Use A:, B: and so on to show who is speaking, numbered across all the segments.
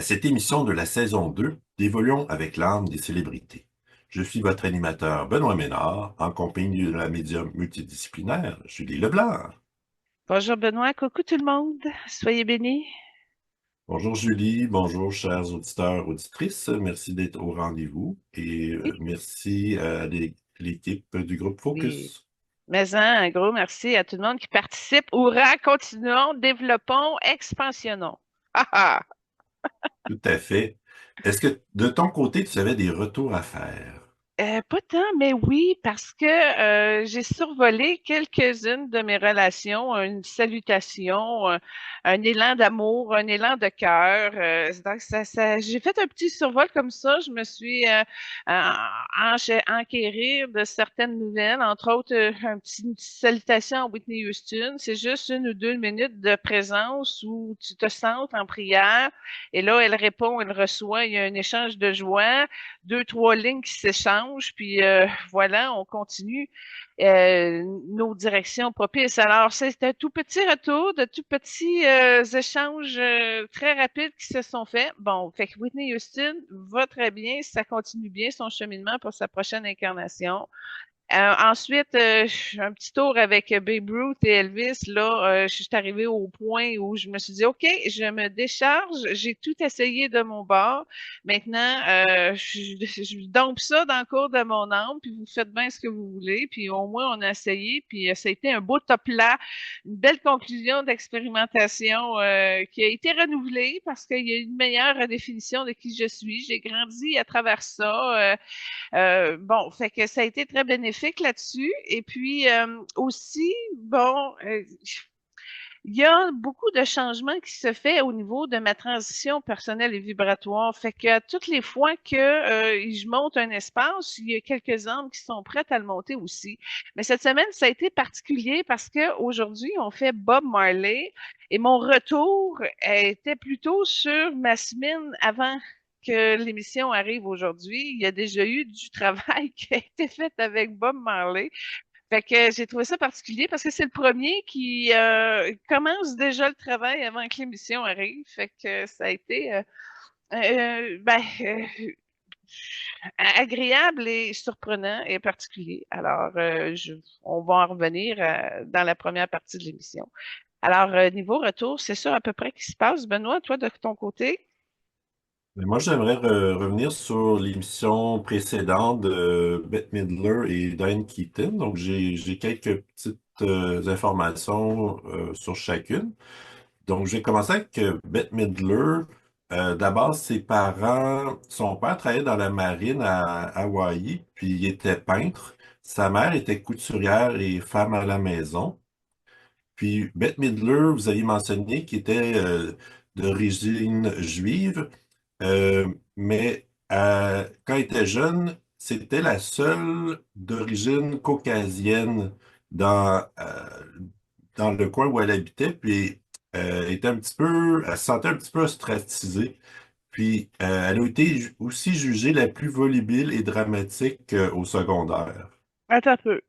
A: cette émission de la saison 2 d'Évoluons avec l'âme des célébrités. Je suis votre animateur Benoît Ménard, en compagnie de la médium multidisciplinaire Julie Leblanc.
B: Bonjour Benoît, coucou tout le monde, soyez bénis.
A: Bonjour Julie, bonjour chers auditeurs, auditrices, merci d'être au rendez-vous et merci à l'équipe du groupe
B: Oui.
A: Focus.
B: Mais un gros merci à tout le monde qui participe. Hurrah, continuons, développons, expansionnons. Ah ah!
A: Tout à fait. Est-ce que de ton côté, tu avais des retours à faire?
B: Pas tant, mais oui, parce que j'ai survolé quelques-unes de mes relations, une salutation, un élan d'amour, un élan de cœur. Donc j'ai fait un petit survol comme ça. Je me suis enquérir de certaines nouvelles, entre autres une petite salutation à Whitney Houston. C'est juste 1 ou 2 minutes de présence où tu te sens en prière, et là elle répond, elle reçoit, il y a un échange de joie, 2, 3 lignes qui s'échangent, puis voilà, on continue nos directions propices. Alors, c'est un tout petit retour, de tout petits échanges très rapides qui se sont faits. Bon, fait que Whitney Houston va très bien, ça continue bien son cheminement pour sa prochaine incarnation. Ensuite, un petit tour avec Babe Ruth et Elvis. Là, je suis arrivée au point où je me suis dit, OK, je me décharge. J'ai tout essayé de mon bord. Maintenant, je dompe ça dans le cours de mon âme, puis vous faites bien ce que vous voulez. Puis au moins, on a essayé, puis ça a été un beau top là, une belle conclusion d'expérimentation qui a été renouvelée parce qu'il y a une meilleure définition de qui je suis. J'ai grandi à travers ça. Bon, fait que ça a été très bénéfique là-dessus. Et puis aussi, bon, il y a beaucoup de changements qui se fait au niveau de ma transition personnelle et vibratoire. Fait que toutes les fois que je monte un espace, il y a quelques âmes qui sont prêtes à le monter aussi. Mais cette semaine, ça a été particulier parce que aujourd'hui, on fait Bob Marley, et mon retour était plutôt sur ma semaine avant que l'émission arrive aujourd'hui. Il y a déjà eu du travail qui a été fait avec Bob Marley. Fait que j'ai trouvé ça particulier parce que c'est le premier qui commence déjà le travail avant que l'émission arrive. Fait que ça a été agréable et surprenant et particulier. Alors, on va en revenir dans la première partie de l'émission. Alors, niveau retour, c'est ça à peu près qui se passe. Benoît, toi, de ton côté?
A: Mais moi, j'aimerais revenir sur l'émission précédente de Bette Midler et Diane Keaton. Donc, j'ai quelques petites informations sur chacune. Donc, j'ai commencé avec Bette Midler. D'abord, ses parents, son père travaillait dans la marine à Hawaï, puis il était peintre. Sa mère était couturière et femme à la maison. Puis Bette Midler, vous avez mentionné qu'il était d'origine juive. Mais quand elle était jeune, c'était la seule d'origine caucasienne dans, dans le coin où elle habitait, puis elle se sentait un petit peu ostracisée. Puis elle a été aussi jugée la plus volubile et dramatique au secondaire.
B: Attends un peu.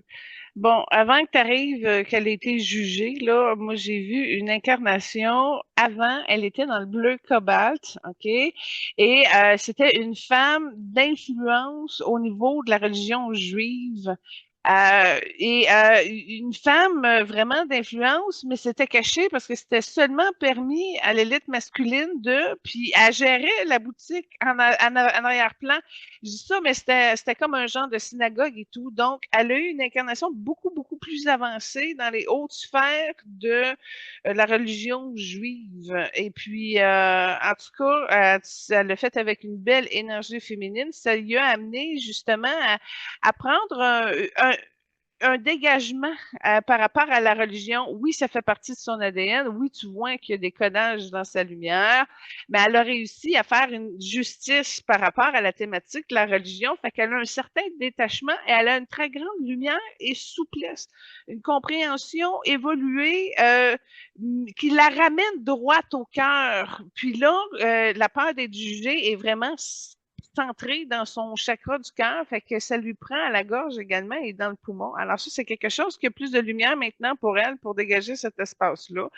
B: Bon, avant que tu arrives, qu'elle ait été jugée, là, moi j'ai vu une incarnation. Avant, elle était dans le bleu cobalt, OK? Et c'était une femme d'influence au niveau de la religion juive. Et une femme vraiment d'influence, mais c'était caché parce que c'était seulement permis à l'élite masculine puis elle gérait la boutique en arrière-plan. Je dis ça, mais c'était comme un genre de synagogue et tout. Donc, elle a eu une incarnation beaucoup, beaucoup plus avancée dans les hautes sphères de la religion juive. Et puis, en tout cas, elle l'a fait avec une belle énergie féminine. Ça lui a amené justement à prendre un dégagement par rapport à la religion. Oui, ça fait partie de son ADN. Oui, tu vois qu'il y a des codages dans sa lumière, mais elle a réussi à faire une justice par rapport à la thématique de la religion. Fait qu'elle a un certain détachement et elle a une très grande lumière et souplesse, une compréhension évoluée qui la ramène droite au cœur. Puis là, la peur d'être jugée est vraiment entrée dans son chakra du cœur, fait que ça lui prend à la gorge également et dans le poumon. Alors ça, c'est quelque chose qui a plus de lumière maintenant pour elle, pour dégager cet espace-là.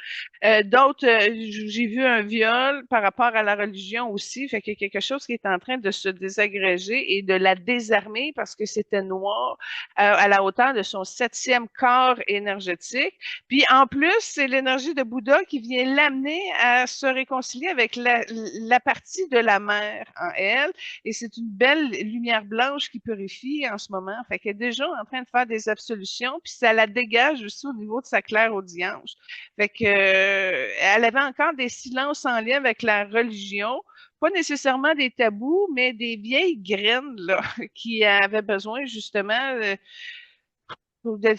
B: D'autres, j'ai vu un viol par rapport à la religion aussi, fait qu'il y a quelque chose qui est en train de se désagréger et de la désarmer parce que c'était noir à la hauteur de son septième corps énergétique. Puis en plus, c'est l'énergie de Bouddha qui vient l'amener à se réconcilier avec la partie de la mère en elle. Et c'est une belle lumière blanche qui purifie en ce moment. Fait qu'elle est déjà en train de faire des absolutions, puis ça la dégage aussi au niveau de sa claire-audience. Fait que, elle avait encore des silences en lien avec la religion, pas nécessairement des tabous, mais des vieilles graines là, qui avaient besoin justement de,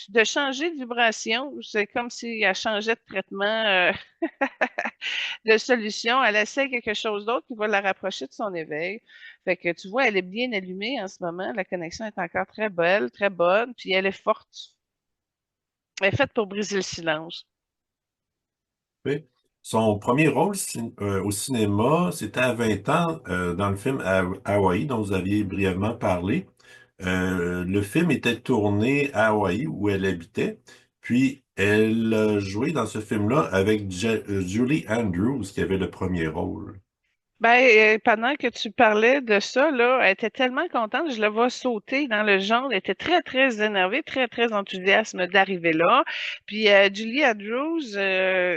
B: de changer de vibration. C'est comme si elle changeait de traitement, de solution. Elle essaie quelque chose d'autre qui va la rapprocher de son éveil. Fait que tu vois, elle est bien allumée en ce moment. La connexion est encore très belle, très bonne, puis elle est forte. Elle est faite pour briser le silence.
A: Oui. Son premier rôle au cinéma, c'était à 20 ans dans le film Hawaii, dont vous aviez brièvement parlé. Le film était tourné à Hawaï, où elle habitait. Puis, elle a joué dans ce film-là avec Julie Andrews, qui avait le premier rôle.
B: Ben, pendant que tu parlais de ça, là, elle était tellement contente, je la vois sauter dans le genre, elle était très, très énervée, très, très enthousiaste d'arriver là. Puis Julie Andrews,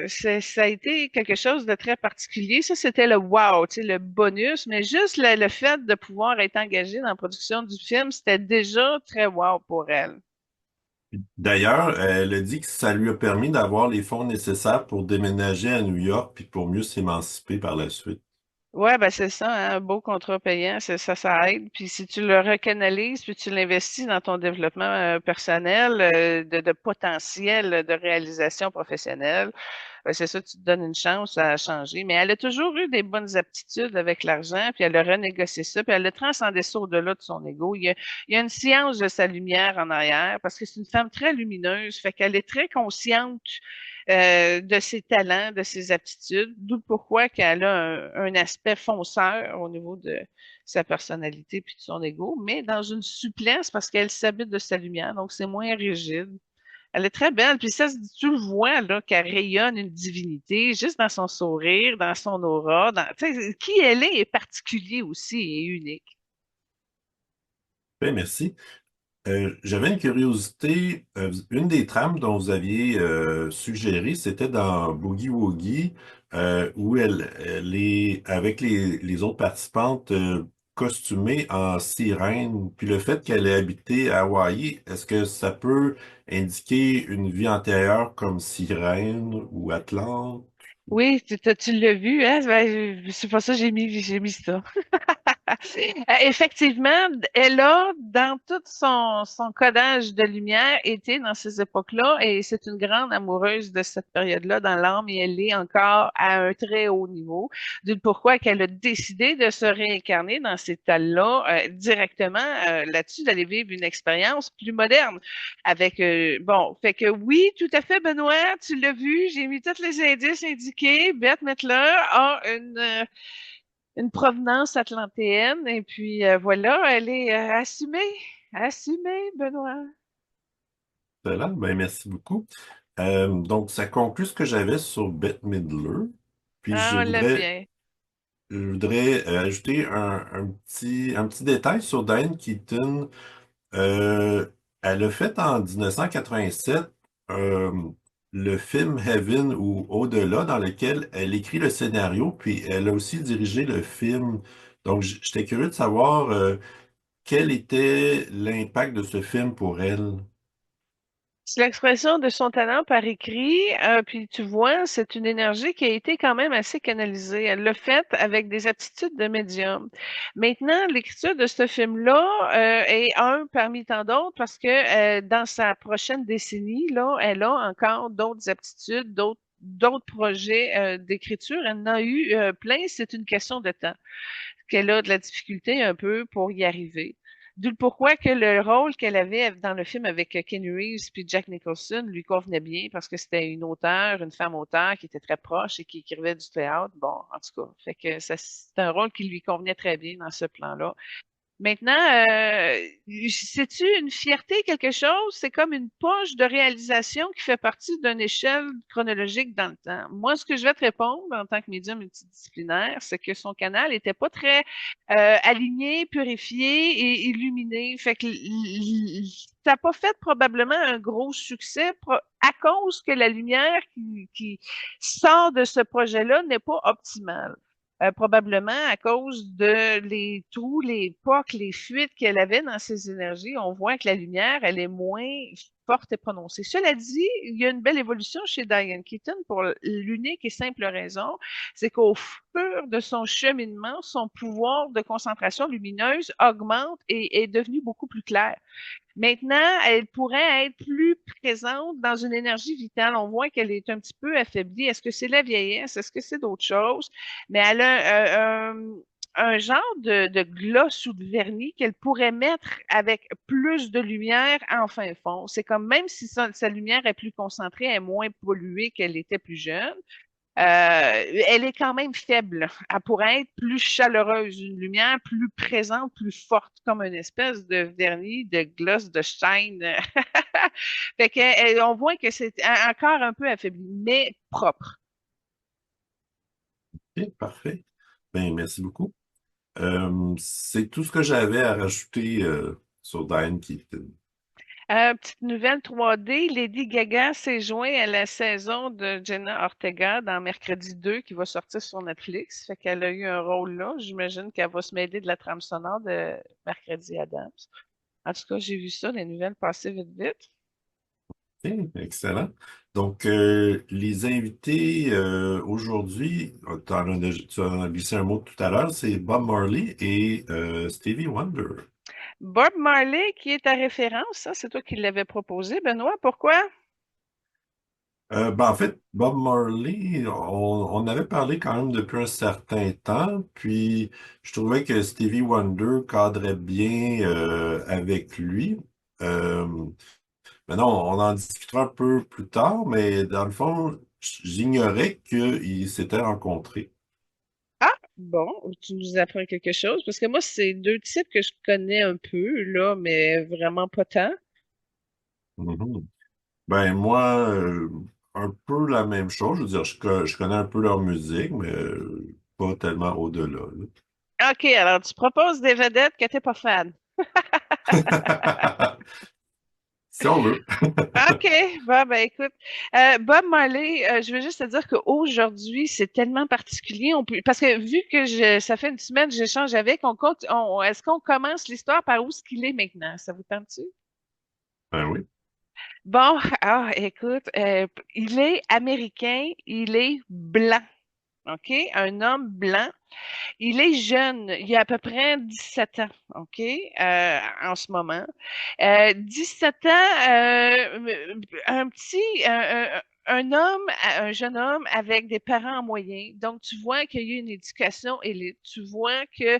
B: ça a été quelque chose de très particulier. Ça, c'était le wow, tu sais, le bonus, mais juste le fait de pouvoir être engagée dans la production du film, c'était déjà très wow pour elle.
A: D'ailleurs, elle a dit que ça lui a permis d'avoir les fonds nécessaires pour déménager à New York, puis pour mieux s'émanciper par la suite.
B: Ouais, ben c'est ça, hein, un beau contrat payant, ça aide. Puis si tu le recanalises, puis tu l'investis dans ton développement personnel, de potentiel de réalisation professionnelle, c'est ça, tu te donnes une chance à changer. Mais elle a toujours eu des bonnes aptitudes avec l'argent, puis elle a renégocié ça, puis elle a transcendé ça au-delà de son ego. Il y a une science de sa lumière en arrière, parce que c'est une femme très lumineuse, fait qu'elle est très consciente de ses talents, de ses aptitudes, d'où pourquoi qu'elle a un aspect fonceur au niveau de sa personnalité puis de son ego, mais dans une souplesse parce qu'elle s'habite de sa lumière, donc c'est moins rigide. Elle est très belle, puis ça, tu le vois là qu'elle rayonne une divinité juste dans son sourire, dans son aura, tu sais, qui elle est particulier aussi et unique.
A: Ben, merci. J'avais une curiosité. Une des trames dont vous aviez suggéré, c'était dans Boogie Woogie, où elle est avec les autres participantes costumées en sirène. Puis le fait qu'elle ait habité à Hawaï, est-ce que ça peut indiquer une vie antérieure comme sirène ou Atlante?
B: Oui, tu l'as vu, hein? Ben, c'est pour ça que j'ai mis ça. Effectivement, elle a, dans tout son codage de lumière, été dans ces époques-là et c'est une grande amoureuse de cette période-là dans l'âme et elle est encore à un très haut niveau. D'où pourquoi qu'elle a décidé de se réincarner dans ces tas-là directement là-dessus, d'aller vivre une expérience plus moderne. Avec, bon, fait que oui, tout à fait, Benoît, tu l'as vu, j'ai mis tous les indices indiqués. Bette Midler a une provenance atlantéenne. Et puis voilà, elle est assumée, Benoît.
A: Voilà, ben merci beaucoup. Donc, ça conclut ce que j'avais sur Bette Midler. Puis
B: Ah, on l'aime bien.
A: je voudrais ajouter un petit détail sur Diane Keaton. Euh, Elle a fait en 1987 euh, le film Heaven ou Au-delà, dans lequel elle écrit le scénario, puis elle a aussi dirigé le film. Donc, j'étais curieux de savoir quel était l'impact de ce film pour elle.
B: C'est l'expression de son talent par écrit, puis tu vois, c'est une énergie qui a été quand même assez canalisée. Elle l'a faite avec des aptitudes de médium. Maintenant, l'écriture de ce film-là est un parmi tant d'autres parce que dans sa prochaine décennie, là, elle a encore d'autres aptitudes, d'autres projets d'écriture. Elle en a eu plein, c'est une question de temps qu'elle a de la difficulté un peu pour y arriver. D'où le pourquoi que le rôle qu'elle avait dans le film avec Ken Reeves puis Jack Nicholson lui convenait bien parce que c'était une auteure, une femme auteure qui était très proche et qui écrivait du théâtre. Bon, en tout cas, fait que ça, c'est un rôle qui lui convenait très bien dans ce plan-là. Maintenant, c'est-tu une fierté, quelque chose? C'est comme une poche de réalisation qui fait partie d'une échelle chronologique dans le temps. Moi, ce que je vais te répondre en tant que médium multidisciplinaire, c'est que son canal était pas très aligné, purifié et illuminé. Fait que ça n'a pas fait probablement un gros succès à cause que la lumière qui sort de ce projet-là n'est pas optimale. Probablement à cause de les trous, les pocs, les fuites qu'elle avait dans ses énergies. On voit que la lumière, elle est moins forte et prononcée. Cela dit, il y a une belle évolution chez Diane Keaton pour l'unique et simple raison, c'est qu'au fur de son cheminement, son pouvoir de concentration lumineuse augmente et est devenu beaucoup plus clair. Maintenant, elle pourrait être plus présente dans une énergie vitale. On voit qu'elle est un petit peu affaiblie. Est-ce que c'est la vieillesse? Est-ce que c'est d'autres choses? Mais elle a un genre de gloss ou de vernis qu'elle pourrait mettre avec plus de lumière en fin fond. C'est comme même si sa lumière est plus concentrée, elle est moins polluée qu'elle était plus jeune. Elle est quand même faible. Elle pourrait être plus chaleureuse, une lumière plus présente, plus forte, comme une espèce de vernis, de gloss, de shine. Fait que, on voit que c'est encore un peu affaibli, mais propre.
A: OK, parfait. Ben, merci beaucoup. C'est tout ce que j'avais à rajouter sur Diane Keaton.
B: Petite nouvelle 3D, Lady Gaga s'est joint à la saison de Jenna Ortega dans Mercredi 2 qui va sortir sur Netflix. Fait qu'elle a eu un rôle là. J'imagine qu'elle va se mêler de la trame sonore de Mercredi Adams. En tout cas, j'ai vu ça, les nouvelles passer vite vite.
A: OK, excellent. Donc, les invités aujourd'hui, tu en as glissé un mot tout à l'heure, c'est Bob Marley et Stevie Wonder.
B: Bob Marley, qui est ta référence, ça, c'est toi qui l'avais proposé, Benoît. Pourquoi?
A: Ben, en fait, Bob Marley, on avait parlé quand même depuis un certain temps, puis je trouvais que Stevie Wonder cadrait bien avec lui. Euh, Maintenant, on en discutera un peu plus tard, mais dans le fond, j'ignorais qu'ils s'étaient rencontrés.
B: Ah, bon, tu nous apprends quelque chose, parce que moi, c'est deux types que je connais un peu, là, mais vraiment pas tant.
A: Mhm. Ben moi, un peu la même chose. Je veux dire, je connais un peu leur musique, mais pas tellement au-delà,
B: OK, alors tu proposes des vedettes que t'es pas fan.
A: là. Si on veut.
B: OK, bon, ben écoute, Bob Marley, je veux juste te dire qu'aujourd'hui, c'est tellement particulier. Parce que vu que ça fait une semaine que j'échange avec, est-ce qu'on commence l'histoire par où est-ce qu'il est maintenant? Ça vous tente-tu?
A: Ben oui.
B: Bon, écoute, il est américain, il est blanc, OK? Un homme blanc. Il est jeune, il a à peu près 17 ans, OK, en ce moment. 17 ans, un petit, un homme, un jeune homme avec des parents moyens. Donc, tu vois qu'il y a une éducation élite. Tu vois que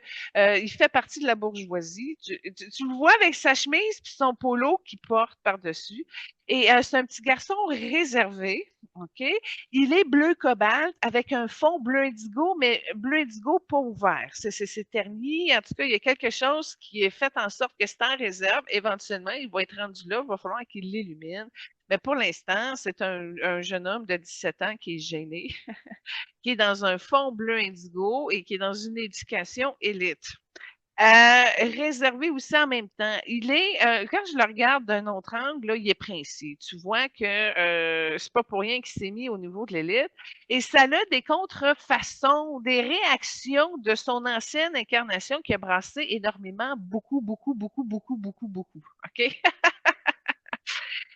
B: il fait partie de la bourgeoisie. Tu le vois avec sa chemise puis son polo qu'il porte par-dessus. Et c'est un petit garçon réservé, OK? Il est bleu cobalt avec un fond bleu indigo, mais bleu indigo pas ouvert. C'est terni. En tout cas, il y a quelque chose qui est fait en sorte que c'est en réserve. Éventuellement, il va être rendu là. Il va falloir qu'il l'illumine. Mais pour l'instant, c'est un jeune homme de 17 ans qui est gêné, qui est dans un fond bleu indigo et qui est dans une éducation élite. Réservé aussi en même temps. Quand je le regarde d'un autre angle, là, il est princier. Tu vois que c'est pas pour rien qu'il s'est mis au niveau de l'élite. Et ça a des contrefaçons, des réactions de son ancienne incarnation qui a brassé énormément, beaucoup, beaucoup, beaucoup, beaucoup, beaucoup, beaucoup. OK?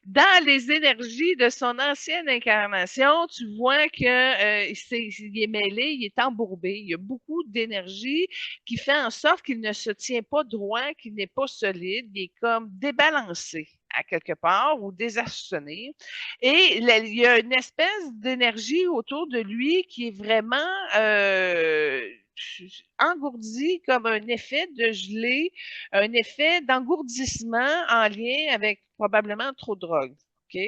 B: Dans les énergies de son ancienne incarnation, tu vois que il est mêlé, il est embourbé. Il y a beaucoup d'énergie qui fait en sorte qu'il ne se tient pas droit, qu'il n'est pas solide, il est comme débalancé à quelque part ou désarçonné. Et il y a une espèce d'énergie autour de lui qui est vraiment engourdi comme un effet de gelée, un effet d'engourdissement en lien avec probablement trop de drogue. OK?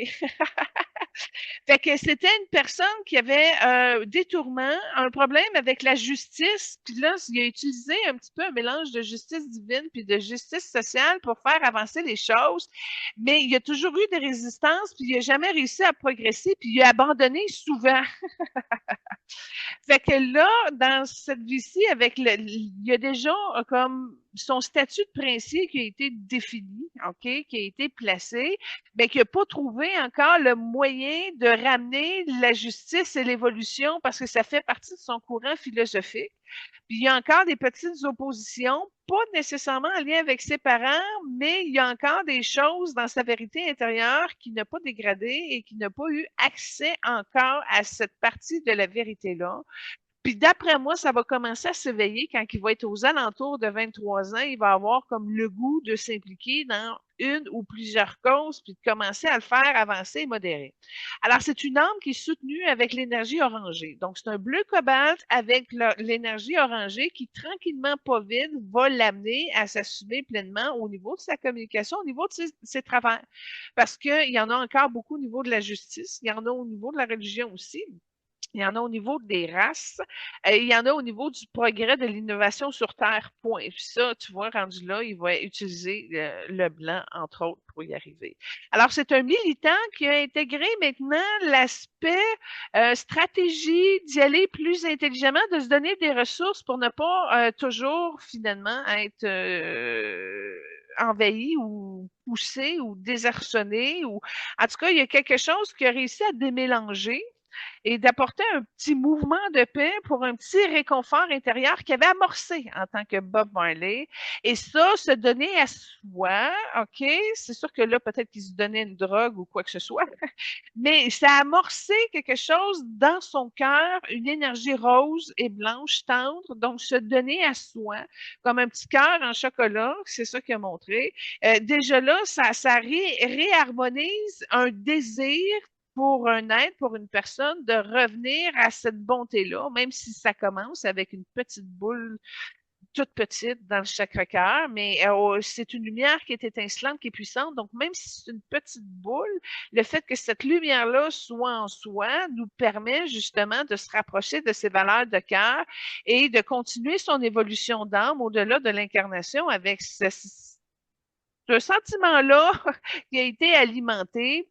B: Fait que c'était une personne qui avait un détourment, un problème avec la justice, puis là, il a utilisé un petit peu un mélange de justice divine puis de justice sociale pour faire avancer les choses, mais il y a toujours eu des résistances, puis il n'a jamais réussi à progresser, puis il a abandonné souvent. Fait que là, dans cette vie-ci, il y a déjà comme son statut de princier qui a été défini, OK, qui a été placé, mais qui n'a pas trouvé encore le moyen de ramener la justice et l'évolution parce que ça fait partie de son courant philosophique. Puis il y a encore des petites oppositions, pas nécessairement en lien avec ses parents, mais il y a encore des choses dans sa vérité intérieure qui n'a pas dégradé et qui n'a pas eu accès encore à cette partie de la vérité-là. Puis d'après moi, ça va commencer à s'éveiller quand il va être aux alentours de 23 ans. Il va avoir comme le goût de s'impliquer dans une ou plusieurs causes, puis de commencer à le faire avancer et modérer. Alors, c'est une âme qui est soutenue avec l'énergie orangée. Donc, c'est un bleu cobalt avec l'énergie orangée qui, tranquillement, pas vite, va l'amener à s'assumer pleinement au niveau de sa communication, au niveau de ses travers. Parce qu'il y en a encore beaucoup au niveau de la justice, il y en a au niveau de la religion aussi. Il y en a au niveau des races, il y en a au niveau du progrès de l'innovation sur Terre, point. Puis ça, tu vois, rendu là, il va utiliser le blanc, entre autres, pour y arriver. Alors, c'est un militant qui a intégré maintenant l'aspect stratégie, d'y aller plus intelligemment, de se donner des ressources pour ne pas toujours, finalement, être envahi ou poussé ou désarçonné. Ou... En tout cas, il y a quelque chose qui a réussi à démélanger et d'apporter un petit mouvement de paix pour un petit réconfort intérieur qu'il avait amorcé en tant que Bob Marley. Et ça, se donner à soi, OK, c'est sûr que là, peut-être qu'il se donnait une drogue ou quoi que ce soit, mais ça a amorcé quelque chose dans son cœur, une énergie rose et blanche tendre, donc se donner à soi, comme un petit cœur en chocolat, c'est ça qu'il a montré. Déjà là, ça réharmonise un désir pour un être, pour une personne, de revenir à cette bonté-là, même si ça commence avec une petite boule toute petite dans le chakra-cœur, mais c'est une lumière qui est étincelante, qui est puissante. Donc, même si c'est une petite boule, le fait que cette lumière-là soit en soi nous permet justement de se rapprocher de ses valeurs de cœur et de continuer son évolution d'âme au-delà de l'incarnation avec ce sentiment-là qui a été alimenté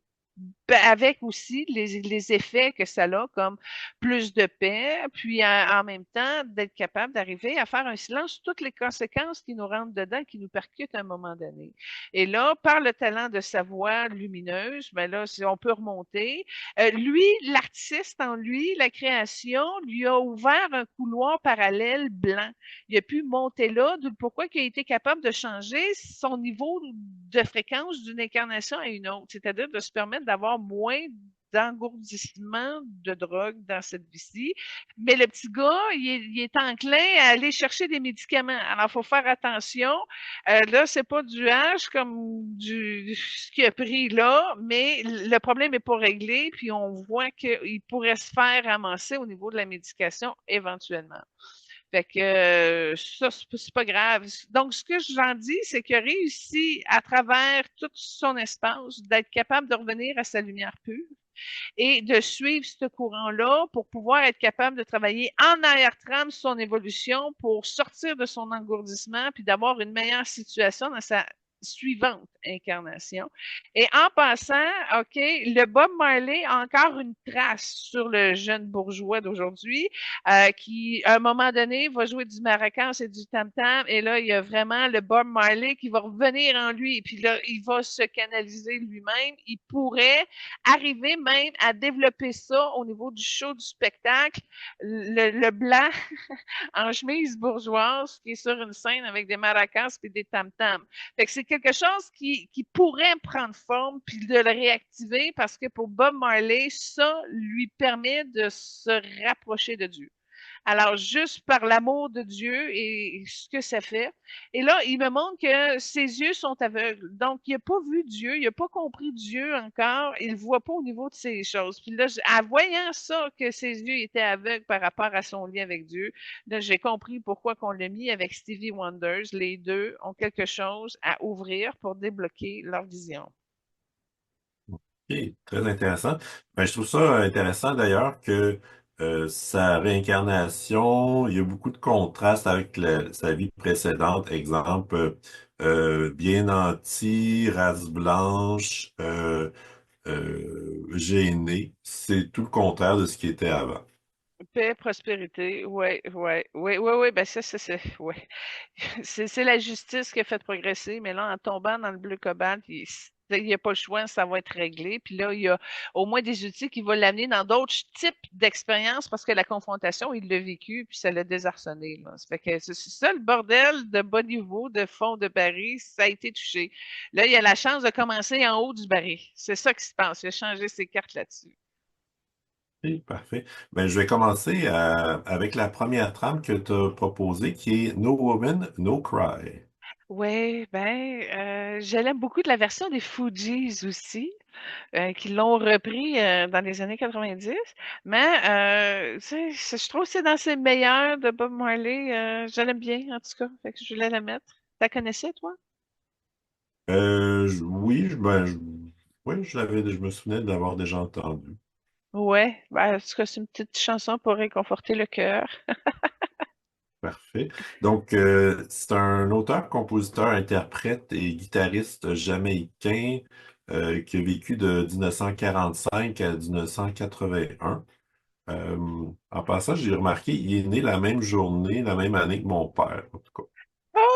B: avec aussi les effets que ça a, comme plus de paix, puis en même temps d'être capable d'arriver à faire un silence sur toutes les conséquences qui nous rentrent dedans, qui nous percutent à un moment donné. Et là, par le talent de sa voix lumineuse, ben là, on peut remonter. Lui, l'artiste en lui, la création, lui a ouvert un couloir parallèle blanc. Il a pu monter là, d'où pourquoi il a été capable de changer son niveau de fréquence d'une incarnation à une autre, c'est-à-dire de se permettre d'avoir moins d'engourdissement de drogue dans cette vie-ci. Mais le petit gars, il est enclin à aller chercher des médicaments. Alors, il faut faire attention. Là, c'est pas du H comme ce qu'il a pris là, mais le problème n'est pas réglé, puis on voit qu'il pourrait se faire ramasser au niveau de la médication éventuellement. Fait que ça, c'est pas grave. Donc, ce que j'en dis, c'est qu'il a réussi, à travers tout son espace, d'être capable de revenir à sa lumière pure et de suivre ce courant-là pour pouvoir être capable de travailler en arrière-trame sur son évolution pour sortir de son engourdissement puis d'avoir une meilleure situation dans sa suivante incarnation. Et en passant, OK, le Bob Marley a encore une trace sur le jeune bourgeois d'aujourd'hui qui, à un moment donné, va jouer du maracas et du tam-tam. Et là, il y a vraiment le Bob Marley qui va revenir en lui. Et puis là, il va se canaliser lui-même. Il pourrait arriver même à développer ça au niveau du show, du spectacle. Le blanc en chemise bourgeoise qui est sur une scène avec des maracas et des tam-tams. Fait que c'est quelque chose qui pourrait prendre forme puis de le réactiver parce que pour Bob Marley, ça lui permet de se rapprocher de Dieu. Alors, juste par l'amour de Dieu et ce que ça fait. Et là, il me montre que ses yeux sont aveugles. Donc, il n'a pas vu Dieu, il n'a pas compris Dieu encore, il ne voit pas au niveau de ces choses. Puis là, en voyant ça, que ses yeux étaient aveugles par rapport à son lien avec Dieu, là, j'ai compris pourquoi qu'on l'a mis avec Stevie Wonders. Les deux ont quelque chose à ouvrir pour débloquer leur vision.
A: Ok, très intéressant. Ben, je trouve ça intéressant d'ailleurs que sa réincarnation, il y a beaucoup de contrastes avec sa vie précédente. Exemple, bien nanti, race blanche, gêné. C'est tout le contraire de ce qui était avant.
B: Paix, prospérité, ouais, ouais, ouais, ouais, ouais, ben ça, ouais. C'est la justice qui a fait progresser, mais là, en tombant dans le bleu cobalt, il n'y a pas le choix, ça va être réglé. Puis là, il y a au moins des outils qui vont l'amener dans d'autres types d'expériences parce que la confrontation, il l'a vécu, puis ça l'a désarçonné, là. Ça fait que c'est ça le bordel de bas niveau, de fond de baril, ça a été touché. Là, il a la chance de commencer en haut du baril. C'est ça qui se passe. Il a changé ses cartes là-dessus.
A: Ok, parfait. Ben, je vais commencer avec la première trame que tu as proposée, qui est No Woman, No Cry.
B: Ouais, ben, je l'aime beaucoup de la version des Fugees aussi, qui l'ont repris dans les années 90. Mais tu sais, je trouve que c'est dans ses meilleurs de Bob Marley. Je l'aime bien, en tout cas. Fait que je voulais la mettre. T'as connaissais, toi?
A: Oui, oui, je me souvenais d'avoir déjà entendu.
B: Ouais, ben, en tout cas, c'est une petite chanson pour réconforter le cœur.
A: Parfait. Donc, c'est un auteur, compositeur, interprète et guitariste jamaïcain qui a vécu de 1945 à 1981. En passant, j'ai remarqué, il est né la même journée, la même année que mon père, en tout cas.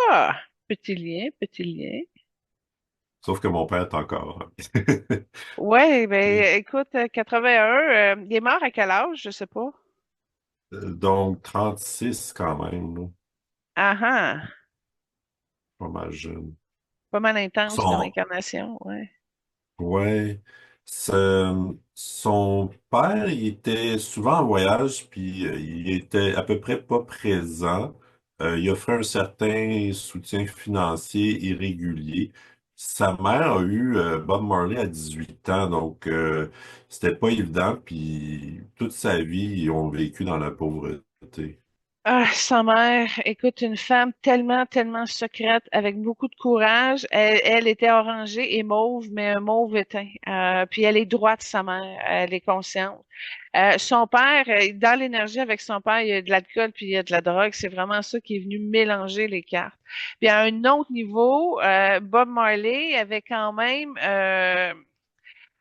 B: Ah! Petit lien, petit lien.
A: Sauf que mon père est encore.
B: Ouais,
A: Puis,
B: ben, écoute, 81, il est mort à quel âge? Je sais pas.
A: donc, 36 quand même, là,
B: Ah ah!
A: pas mal jeune.
B: Pas mal intense comme
A: Son,
B: incarnation, ouais.
A: Ouais. Son père, il était souvent en voyage, puis il était à peu près pas présent. Il offrait un certain soutien financier irrégulier. Sa mère a eu Bob Marley à 18 ans, donc c'était pas évident, puis toute sa vie, ils ont vécu dans la pauvreté.
B: Ah, sa mère, écoute, une femme tellement, tellement secrète, avec beaucoup de courage. Elle était orangée et mauve, mais un mauve éteint. Puis elle est droite, sa mère. Elle est consciente. Son père, dans l'énergie avec son père, il y a de l'alcool puis il y a de la drogue. C'est vraiment ça qui est venu mélanger les cartes. Puis à un autre niveau, Bob Marley avait quand même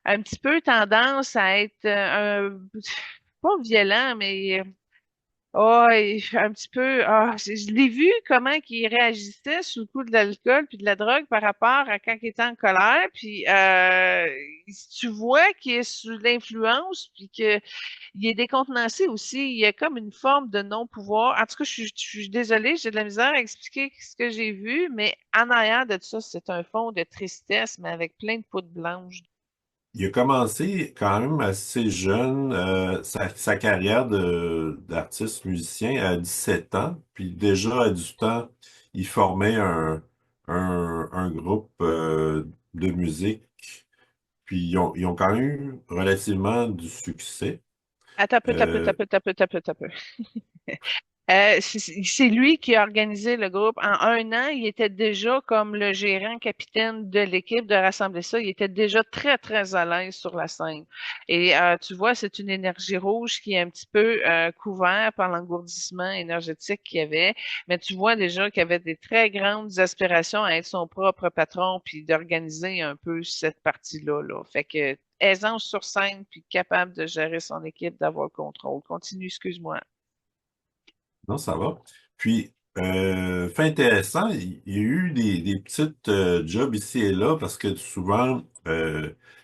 B: un petit peu tendance à être pas violent, mais oh, un petit peu. Ah, je l'ai vu comment qu'il réagissait sous le coup de l'alcool puis de la drogue par rapport à quand il était en colère. Puis tu vois qu'il est sous l'influence puis que il est décontenancé aussi. Il y a comme une forme de non-pouvoir. En tout cas, je suis désolée, j'ai de la misère à expliquer ce que j'ai vu, mais en arrière de ça, c'est un fond de tristesse, mais avec plein de poudre blanche.
A: Il a commencé quand même assez jeune sa carrière d'artiste musicien à 17 ans, puis déjà à 18 ans, il formait un groupe de musique, puis ils ont quand même eu relativement du succès.
B: Attends un peu, attends un peu,
A: Euh,
B: attends un peu, attends un peu, attends un peu. C'est lui qui a organisé le groupe. En un an, il était déjà comme le gérant capitaine de l'équipe de rassembler ça. Il était déjà très, très à l'aise sur la scène. Et tu vois, c'est une énergie rouge qui est un petit peu couvert par l'engourdissement énergétique qu'il y avait. Mais tu vois déjà qu'il avait des très grandes aspirations à être son propre patron puis d'organiser un peu cette partie-là, là. Fait que aisance sur scène puis capable de gérer son équipe, d'avoir le contrôle. Continue, excuse-moi.
A: non, ça va. Puis, fait intéressant, il y a eu des petites jobs ici et là parce que souvent,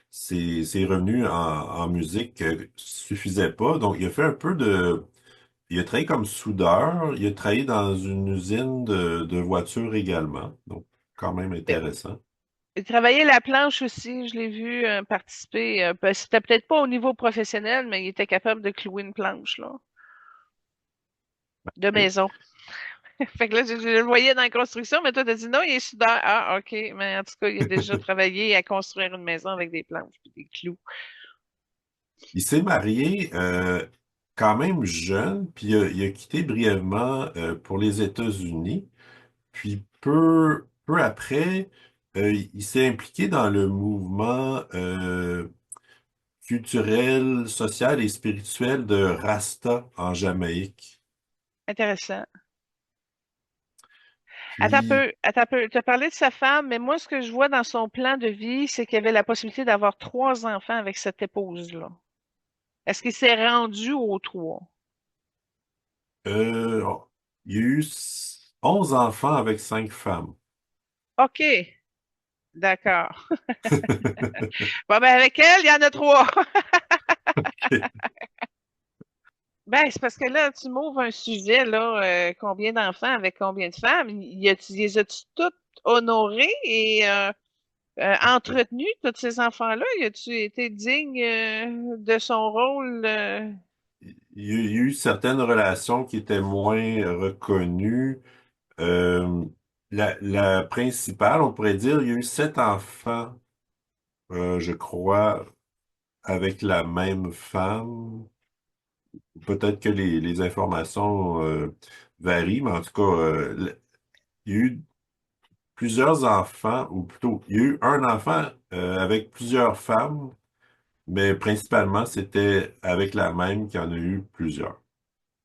A: ses revenus en musique suffisaient pas. Donc, il a fait un peu de... Il a travaillé comme soudeur, il a travaillé dans une usine de voitures également. Donc, quand même intéressant.
B: Il travaillait la planche aussi, je l'ai vu participer. C'était peut-être pas au niveau professionnel, mais il était capable de clouer une planche, là. de
A: OK.
B: maison. Fait que là, je le voyais dans la construction, mais toi, t'as dit non, il est soudeur. Ah, OK. Mais en tout cas, il a déjà travaillé à construire une maison avec des planches et des clous.
A: Il s'est marié quand même jeune, puis il a quitté brièvement pour les États-Unis. Puis peu après, il s'est impliqué dans le mouvement culturel, social et spirituel de Rasta en Jamaïque.
B: Intéressant.
A: Puis,
B: Attends un peu. Tu as parlé de sa femme, mais moi, ce que je vois dans son plan de vie, c'est qu'il avait la possibilité d'avoir 3 enfants avec cette épouse-là. Est-ce qu'il s'est rendu aux 3?
A: euh, il y a eu 11 enfants avec 5 femmes.
B: OK, d'accord. Bon, ben, avec elle, il y en a 3. Ben, c'est parce que là, tu m'ouvres un sujet, là, combien d'enfants avec combien de femmes? Les as-tu toutes honorés et entretenus, tous ces enfants-là? Y a-tu été digne de son rôle?
A: Il y a eu certaines relations qui étaient moins reconnues. Euh, la principale, on pourrait dire, il y a eu 7 enfants, je crois, avec la même femme. Peut-être que les informations varient, mais en tout cas, il y a eu plusieurs enfants, ou plutôt, il y a eu un enfant avec plusieurs femmes, mais principalement, c'était avec la même qu'il y en a eu plusieurs.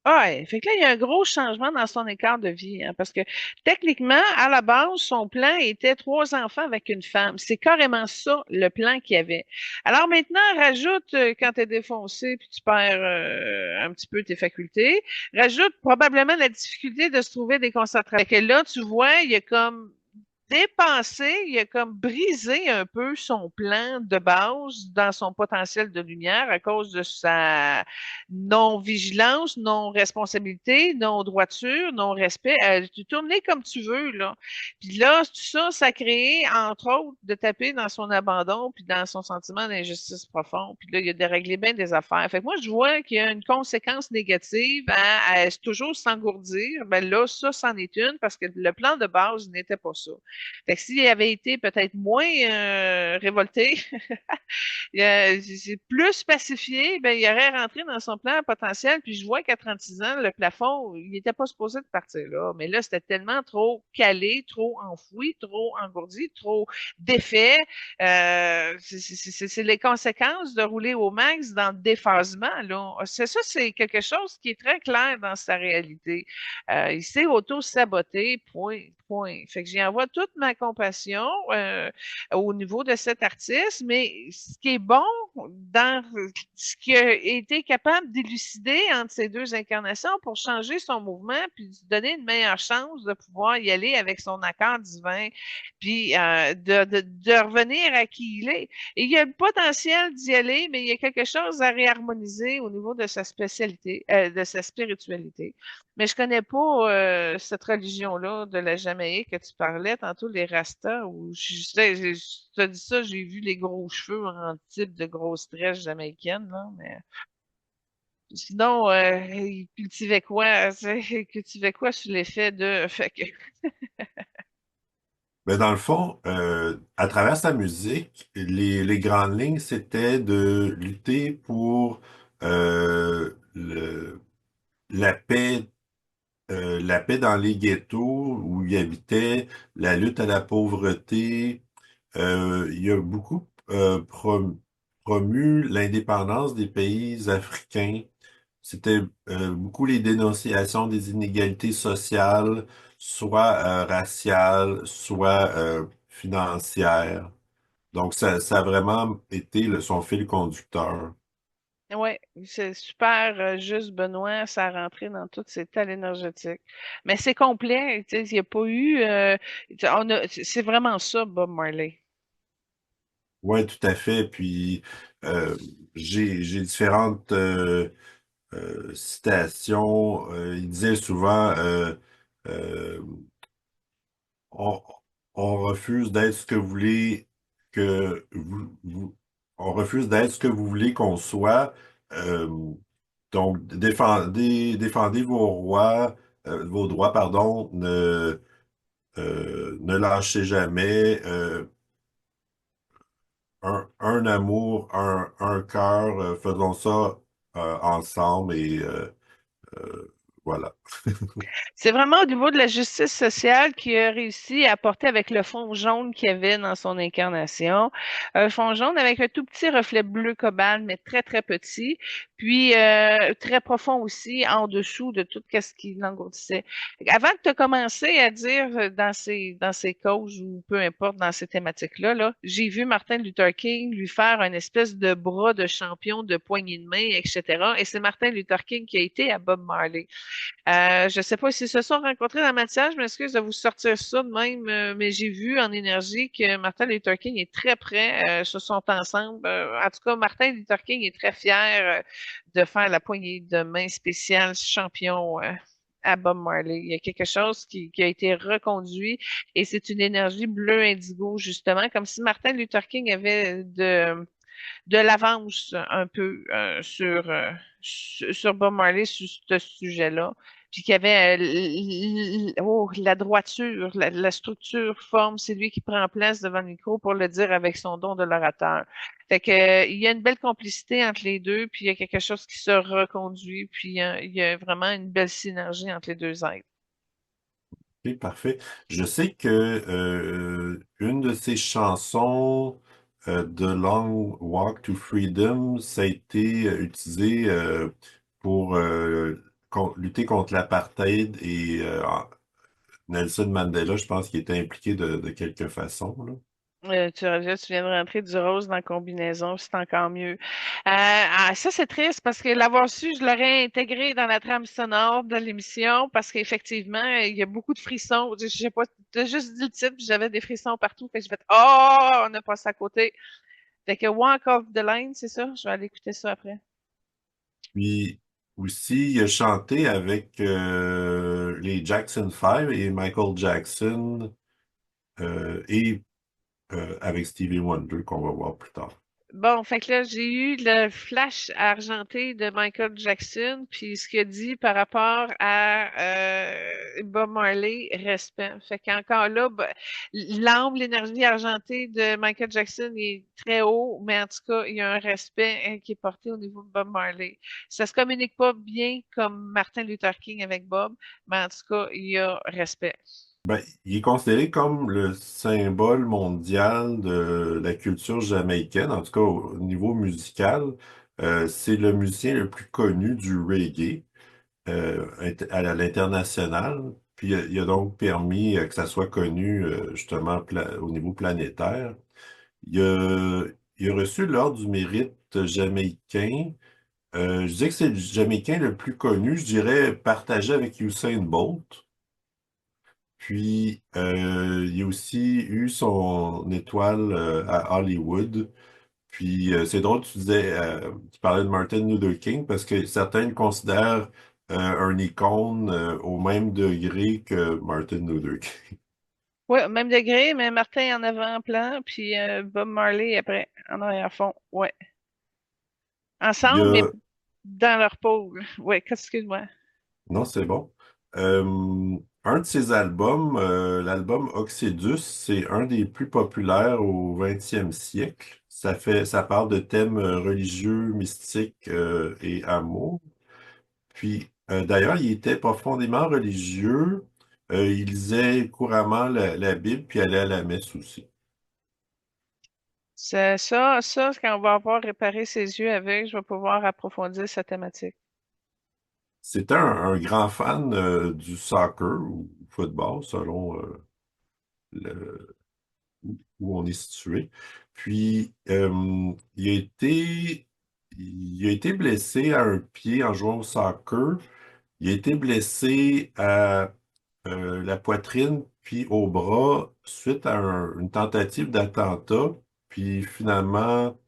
B: Ah, ouais. Fait que là, il y a un gros changement dans son écart de vie, hein, parce que techniquement, à la base, son plan était 3 enfants avec une femme. C'est carrément ça, le plan qu'il y avait. Alors maintenant, rajoute, quand tu es défoncé puis tu perds un petit peu tes facultés, rajoute probablement la difficulté de se trouver des concentrateurs. Fait que là, tu vois, il y a comme dépensé, il a comme brisé un peu son plan de base dans son potentiel de lumière à cause de sa non-vigilance, non-responsabilité, non-droiture, non-respect. Tu tournes comme tu veux, là. Puis là, tout ça, ça a créé, entre autres, de taper dans son abandon puis dans son sentiment d'injustice profond. Puis là, il a déréglé bien des affaires. Fait que moi, je vois qu'il y a une conséquence négative à toujours s'engourdir. Ben là, ça, c'en est une parce que le plan de base n'était pas ça. Fait que s'il avait été peut-être moins révolté, c'est plus pacifié, ben, il aurait rentré dans son plan potentiel. Puis je vois qu'à 36 ans, le plafond, il n'était pas supposé de partir là. Mais là, c'était tellement trop calé, trop enfoui, trop engourdi, trop défait. C'est les conséquences de rouler au max dans le déphasement. Là. C'est ça, c'est quelque chose qui est très clair dans sa réalité. Il s'est auto-saboté, point, point. Fait que j'y envoie toute ma compassion au niveau de cet artiste, mais ce qui est bon dans ce qu'il a été capable d'élucider entre ces deux incarnations pour changer son mouvement puis lui donner une meilleure chance de pouvoir y aller avec son accord divin puis de revenir à qui il est. Et il y a le potentiel d'y aller, mais il y a quelque chose à réharmoniser au niveau de sa spécialité, de sa spiritualité. Mais je connais pas cette religion-là de la Jamaïque que tu parlais tantôt, les Rastas, où je te dis ça, j'ai vu les gros cheveux en type de grosse tresse jamaïcaine, là, mais sinon, ils cultivaient quoi? Ils cultivaient quoi sous l'effet de. Fait que,
A: Mais dans le fond, à travers sa musique, les grandes lignes, c'était de lutter pour la paix dans les ghettos où il habitait, la lutte à la pauvreté. Il a beaucoup promu l'indépendance des pays africains. C'était beaucoup les dénonciations des inégalités sociales, soit raciales, soit financières. Donc, ça a vraiment été son fil conducteur.
B: ouais, c'est super juste, Benoît, ça a rentré dans toutes ces tales énergétiques. Mais c'est complet, tu sais, il n'y a pas eu. C'est vraiment ça, Bob Marley.
A: Oui, tout à fait. Puis, euh, j'ai différentes citations. Il disait souvent, euh, on, on refuse d'être ce que vous voulez que on refuse d'être ce que vous voulez qu'on soit. Euh, Donc, défendez vos droits, pardon, ne lâchez jamais. Un amour, un cœur, faisons ça ensemble et voilà.
B: C'est vraiment au niveau de la justice sociale qu'il a réussi à apporter avec le fond jaune qu'il y avait dans son incarnation. Un fond jaune avec un tout petit reflet bleu cobalt, mais très, très petit. Puis très profond aussi en dessous de tout ce qui l'engourdissait. Avant que tu aies commencé à dire dans ces causes ou peu importe dans ces thématiques-là, là, j'ai vu Martin Luther King lui faire une espèce de bras de champion de poignée de main, etc. Et c'est Martin Luther King qui a été à Bob Marley. Je ne sais pas s'ils se sont rencontrés dans la matière, je m'excuse de vous sortir ça de même, mais j'ai vu en énergie que Martin Luther King est très près, se sont ensemble. En tout cas, Martin Luther King est très fier de faire la poignée de main spéciale champion à Bob Marley. Il y a quelque chose qui a été reconduit et c'est une énergie bleu indigo, justement, comme si Martin Luther King avait de l'avance un peu sur Bob Marley sur ce sujet-là. Puis qu'il y avait la droiture, la structure, forme, c'est lui qui prend place devant le micro pour le dire avec son don de l'orateur. Fait que il y a une belle complicité entre les deux, puis il y a quelque chose qui se reconduit, puis il y a vraiment une belle synergie entre les deux êtres.
A: Ok, parfait. Je sais que une de ces chansons de Long Walk to Freedom, ça a été utilisé pour lutter contre l'apartheid et Nelson Mandela, je pense qu'il était impliqué de quelque façon, là.
B: Tu viens de rentrer du rose dans la combinaison, c'est encore mieux. Ça, c'est triste parce que l'avoir su, je l'aurais intégré dans la trame sonore de l'émission parce qu'effectivement, il y a beaucoup de frissons. Je sais pas, tu as juste dit le titre, puis j'avais des frissons partout. Fait que j'ai fait oh, on a passé à côté. Fait que Walk Off the Line, c'est ça? Je vais aller écouter ça après.
A: Puis aussi, il a chanté avec les Jackson 5 et Michael Jackson et avec Stevie Wonder qu'on va voir plus tard.
B: Bon, fait que là, j'ai eu le flash argenté de Michael Jackson, puis ce qu'il a dit par rapport à Bob Marley, respect. Fait qu'encore là, l'âme, l'énergie argentée de Michael Jackson est très haut, mais en tout cas, il y a un respect qui est porté au niveau de Bob Marley. Ça se communique pas bien comme Martin Luther King avec Bob, mais en tout cas, il y a respect.
A: Ben, il est considéré comme le symbole mondial de la culture jamaïcaine, en tout cas au niveau musical. C'est le musicien le plus connu du reggae à l'international. Puis il a donc permis que ça soit connu justement au niveau planétaire. Il a, il a reçu l'Ordre du mérite jamaïcain. Je dis que c'est le Jamaïcain le plus connu, je dirais partagé avec Usain Bolt. Puis, il a aussi eu son étoile à Hollywood. Puis, c'est drôle, tu parlais de Martin Luther King parce que certains le considèrent un icône au même degré que Martin Luther King.
B: Ouais, même degré, mais Martin en avant-plan, puis Bob Marley après, en arrière-fond. Ouais.
A: Il y
B: Ensemble, mais
A: a...
B: dans leur pôle. Ouais, excuse-moi.
A: Non, c'est bon. Un de ses albums, l'album Oxydus, c'est un des plus populaires au 20e siècle. Ça parle de thèmes religieux, mystiques et amour. Puis, d'ailleurs, il était profondément religieux. Il lisait couramment la Bible, puis allait à la messe aussi.
B: C'est ça, quand on va avoir réparé ses yeux avec, je vais pouvoir approfondir sa thématique.
A: C'était un grand fan du soccer ou football, selon le- où on est situé. Puis, il a été blessé à un pied en jouant au soccer. Il a été blessé à la poitrine puis au bras suite à une tentative d'attentat. Puis finalement,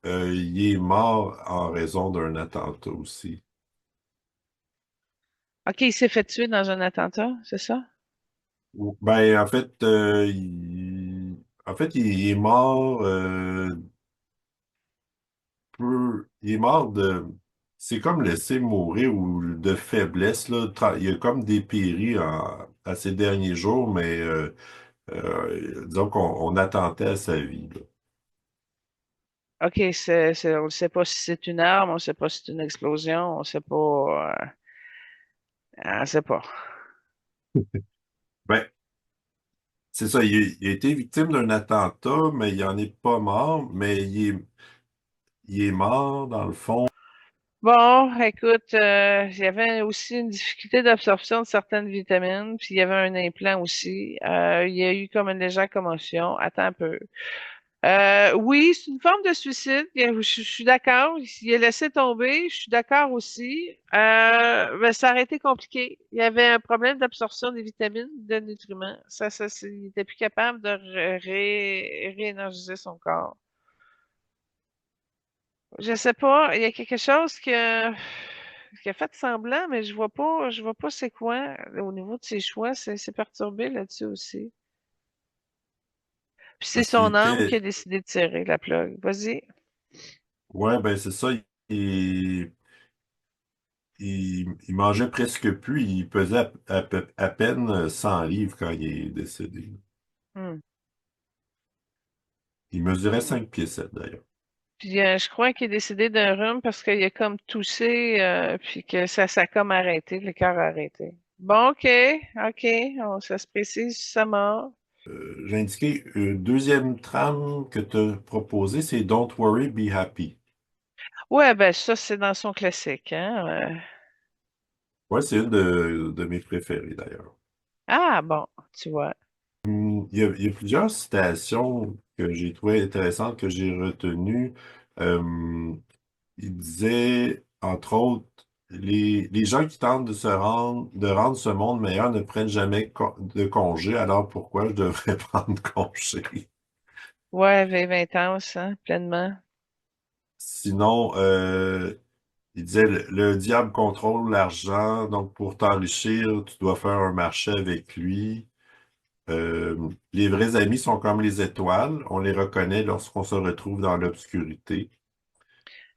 A: il est mort en raison d'un attentat aussi.
B: OK, il s'est fait tuer dans un attentat, c'est ça?
A: Ben, en fait, il est mort il est mort de c'est comme laisser mourir ou de faiblesse, là. Il a comme dépéri à ces derniers jours, mais disons qu'on attendait à sa vie, là.
B: OK, on ne sait pas si c'est une arme, on ne sait pas si c'est une explosion, on ne sait pas. On ne sait pas.
A: Ben, c'est ça, il a été victime d'un attentat, mais il en est pas mort, mais il est mort, dans le fond.
B: Bon, écoute, il y avait aussi une difficulté d'absorption de certaines vitamines, puis il y avait un implant aussi. Il y a eu comme une légère commotion. Attends un peu. Oui, c'est une forme de suicide. Je suis d'accord. Il a laissé tomber. Je suis d'accord aussi. Mais ça aurait été compliqué. Il y avait un problème d'absorption des vitamines, de nutriments. Il était plus capable de réénergiser son corps. Je sais pas. Il y a quelque chose qui a fait semblant, mais je vois pas c'est quoi. Au niveau de ses choix, c'est perturbé là-dessus aussi. Puis c'est
A: Parce qu'il
B: son âme qui a
A: était,
B: décidé de tirer la plug. Vas-y.
A: ouais, ben c'est ça, il mangeait presque plus, il pesait à peine 100 livres quand il est décédé.
B: Hmm.
A: Il mesurait 5 pieds 7 d'ailleurs.
B: Puis je crois qu'il est décédé d'un rhume parce qu'il a comme toussé, puis que ça a comme arrêté, le cœur a arrêté. Bon, OK, ça se précise sa mort.
A: J'ai indiqué une deuxième trame que tu as proposée, c'est Don't Worry, Be Happy.
B: Ouais, ben ça, c'est dans son classique, hein.
A: Ouais, c'est une de mes préférées d'ailleurs.
B: Ah bon, tu vois.
A: Il y a plusieurs citations que j'ai trouvées intéressantes, que j'ai retenues. Euh, il disait, entre autres, les gens qui tentent de rendre ce monde meilleur ne prennent jamais de congé, alors pourquoi je devrais prendre congé?
B: Ouais, vive intense, hein, pleinement.
A: Sinon, il disait, le diable contrôle l'argent, donc pour t'enrichir, tu dois faire un marché avec lui. Les vrais amis sont comme les étoiles, on les reconnaît lorsqu'on se retrouve dans l'obscurité.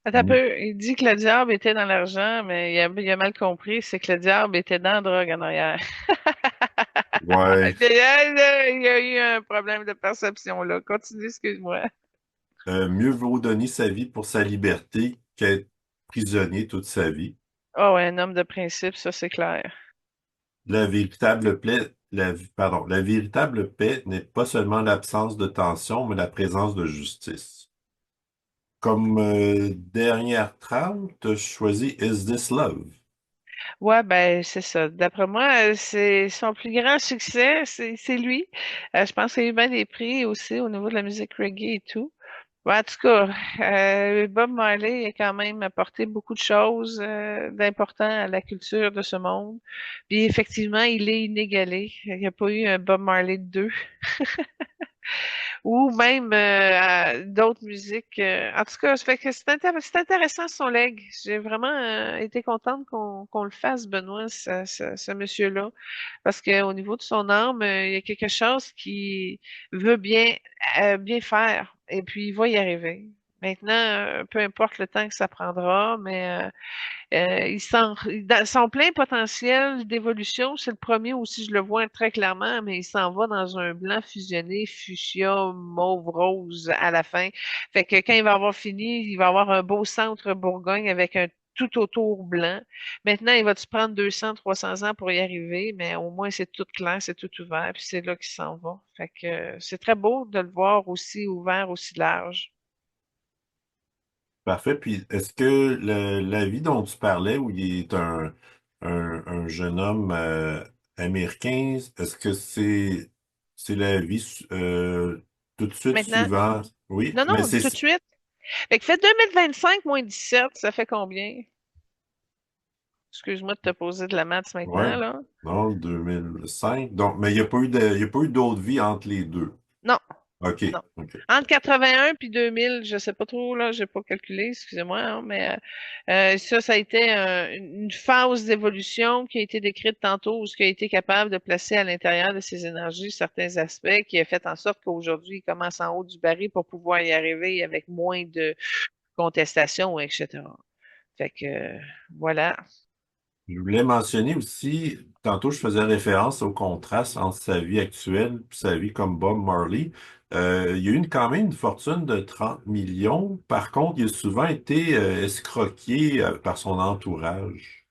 B: Attends un peu, il dit que le diable était dans l'argent, mais il a mal compris, c'est que le diable était dans la drogue en arrière.
A: Ouais.
B: Il y a eu un problème de perception là. Continue, excuse-moi.
A: Mieux vaut donner sa vie pour sa liberté qu'être prisonnier toute sa vie.
B: Oh ouais, un homme de principe, ça c'est clair.
A: La véritable paix n'est pas seulement l'absence de tension, mais la présence de justice. Comme dernière trame, tu as choisi Is This Love?
B: Ouais, ben c'est ça. D'après moi, c'est son plus grand succès, c'est lui. Je pense qu'il y a eu bien des prix aussi au niveau de la musique reggae et tout. Ouais, en tout cas, Bob Marley a quand même apporté beaucoup de choses d'important à la culture de ce monde. Puis effectivement, il est inégalé. Il n'y a pas eu un Bob Marley 2 ou même d'autres musiques. En tout cas, ça fait que c'est intéressant son leg. J'ai vraiment été contente qu'on le fasse, Benoît, ce monsieur-là, parce qu'au niveau de son âme, il y a quelque chose qui veut bien faire, et puis il va y arriver. Maintenant, peu importe le temps que ça prendra, mais dans son plein potentiel d'évolution, c'est le premier aussi, je le vois très clairement, mais il s'en va dans un blanc fusionné, fuchsia, mauve, rose à la fin. Fait que quand il va avoir fini, il va avoir un beau centre Bourgogne avec un tout autour blanc. Maintenant, il va-tu prendre 200, 300 ans pour y arriver, mais au moins c'est tout clair, c'est tout ouvert, puis c'est là qu'il s'en va. Fait que c'est très beau de le voir aussi ouvert, aussi large.
A: Parfait. Puis, est-ce que la vie dont tu parlais, où il est un jeune homme américain, est-ce que c'est la vie tout de suite
B: Maintenant,
A: suivant? Oui,
B: non,
A: mais
B: non,
A: c'est
B: tout de suite. Fait que fait 2025 moins 17, ça fait combien? Excuse-moi de te poser de la maths
A: ouais,
B: maintenant, là.
A: non, 2005. Donc, mais il y a pas eu d'autres vies entre les deux.
B: Non,
A: OK,
B: non.
A: OK.
B: Entre 81 puis 2000, je sais pas trop, là, j'ai pas calculé, excusez-moi, hein, mais ça a été une phase d'évolution qui a été décrite tantôt, où ce qui a été capable de placer à l'intérieur de ses énergies certains aspects, qui a fait en sorte qu'aujourd'hui, il commence en haut du baril pour pouvoir y arriver avec moins de contestation, etc. Fait que, voilà.
A: Je voulais mentionner aussi, tantôt je faisais référence au contraste entre sa vie actuelle et sa vie comme Bob Marley. Il y a eu quand même une fortune de 30 millions. Par contre, il a souvent été escroqué par son entourage.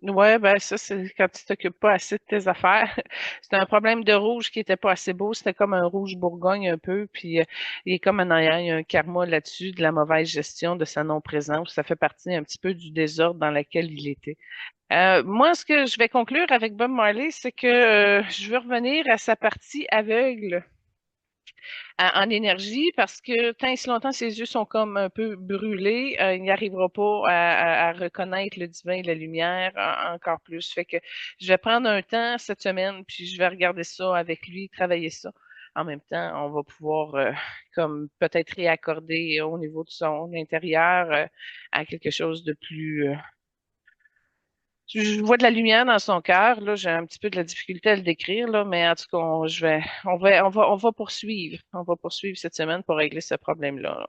B: Ouais, ben ça, c'est quand tu t'occupes pas assez de tes affaires. C'était un problème de rouge qui était pas assez beau. C'était comme un rouge Bourgogne un peu. Puis il est comme en arrière, il y a un karma là-dessus de la mauvaise gestion de sa non-présence. Ça fait partie un petit peu du désordre dans lequel il était. Moi, ce que je vais conclure avec Bob Marley, c'est que je veux revenir à sa partie aveugle en énergie parce que tant et si longtemps ses yeux sont comme un peu brûlés, il n'y arrivera pas à reconnaître le divin et la lumière encore plus. Fait que je vais prendre un temps cette semaine, puis je vais regarder ça avec lui, travailler ça. En même temps, on va pouvoir comme peut-être réaccorder au niveau de son intérieur à quelque chose de plus je vois de la lumière dans son cœur. Là, j'ai un petit peu de la difficulté à le décrire, là, mais en tout cas, on va poursuivre. On va poursuivre cette semaine pour régler ce problème-là. Là.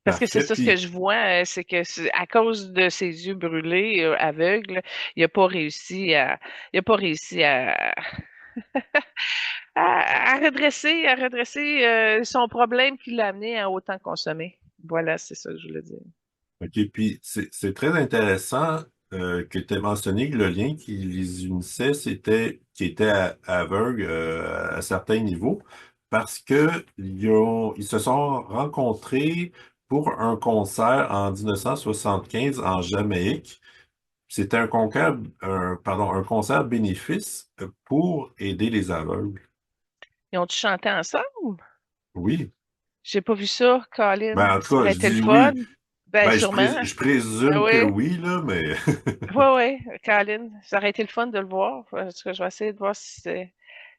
B: Parce que c'est
A: Parfait.
B: ça ce que
A: Puis,
B: je vois, c'est que à cause de ses yeux brûlés, aveugles, il a pas réussi il a pas réussi à redresser son problème qui l'a amené à autant consommer. Voilà, c'est ça que je voulais dire.
A: OK, puis c'est très intéressant que tu aies mentionné que le lien qui les unissait, c'était qu'ils étaient aveugles à certains niveaux, parce que ils se sont rencontrés pour un concert en 1975 en Jamaïque. C'était un concert bénéfice pour aider les aveugles.
B: Ils ont-tu chanté ensemble?
A: Oui.
B: J'ai pas vu ça, Colin.
A: Ben, en tout
B: Ça
A: cas,
B: aurait
A: je
B: été le
A: dis
B: fun.
A: oui.
B: Ben,
A: Ben,
B: sûrement.
A: je
B: Ah
A: présume que
B: oui.
A: oui, là, mais
B: Ouais, ouais, Colin. Ça aurait été le fun de le voir. Parce que je vais essayer de voir si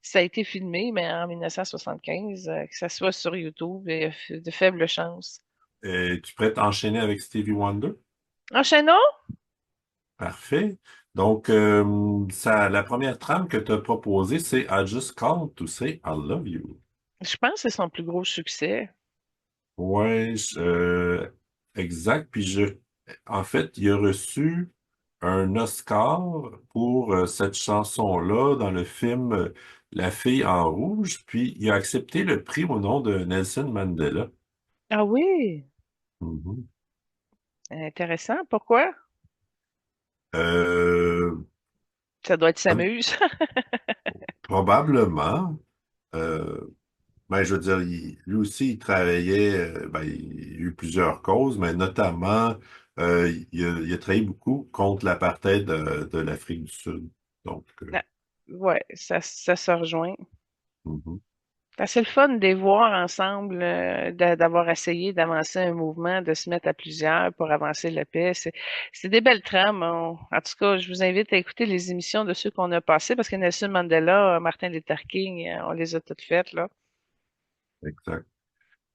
B: ça a été filmé, mais en 1975, que ça soit sur YouTube, il y a de faibles chances.
A: Tu pourrais t'enchaîner avec Stevie Wonder?
B: Enchaînons?
A: Parfait. Donc, la première trame que tu as proposée, c'est I just called to say I love you.
B: Je pense que c'est son plus gros succès.
A: Ouais, exact. En fait, il a reçu un Oscar pour cette chanson-là dans le film La fille en rouge, puis il a accepté le prix au nom de Nelson Mandela.
B: Ah oui,
A: Mhm.
B: intéressant. Pourquoi?
A: Euh,
B: Ça doit être s'amuse.
A: Probablement. Euh, Ben, je veux dire, lui aussi, il travaillait, il y a eu plusieurs causes, mais notamment, il a travaillé beaucoup contre l'apartheid de l'Afrique du Sud. Donc,
B: Ah, ouais, ça se rejoint.
A: mhm,
B: C'est le fun de les voir ensemble, d'avoir essayé d'avancer un mouvement, de se mettre à plusieurs pour avancer la paix. C'est des belles trames. En tout cas, je vous invite à écouter les émissions de ceux qu'on a passés parce que Nelson Mandela, Martin Luther King, on les a toutes faites, là.
A: exact.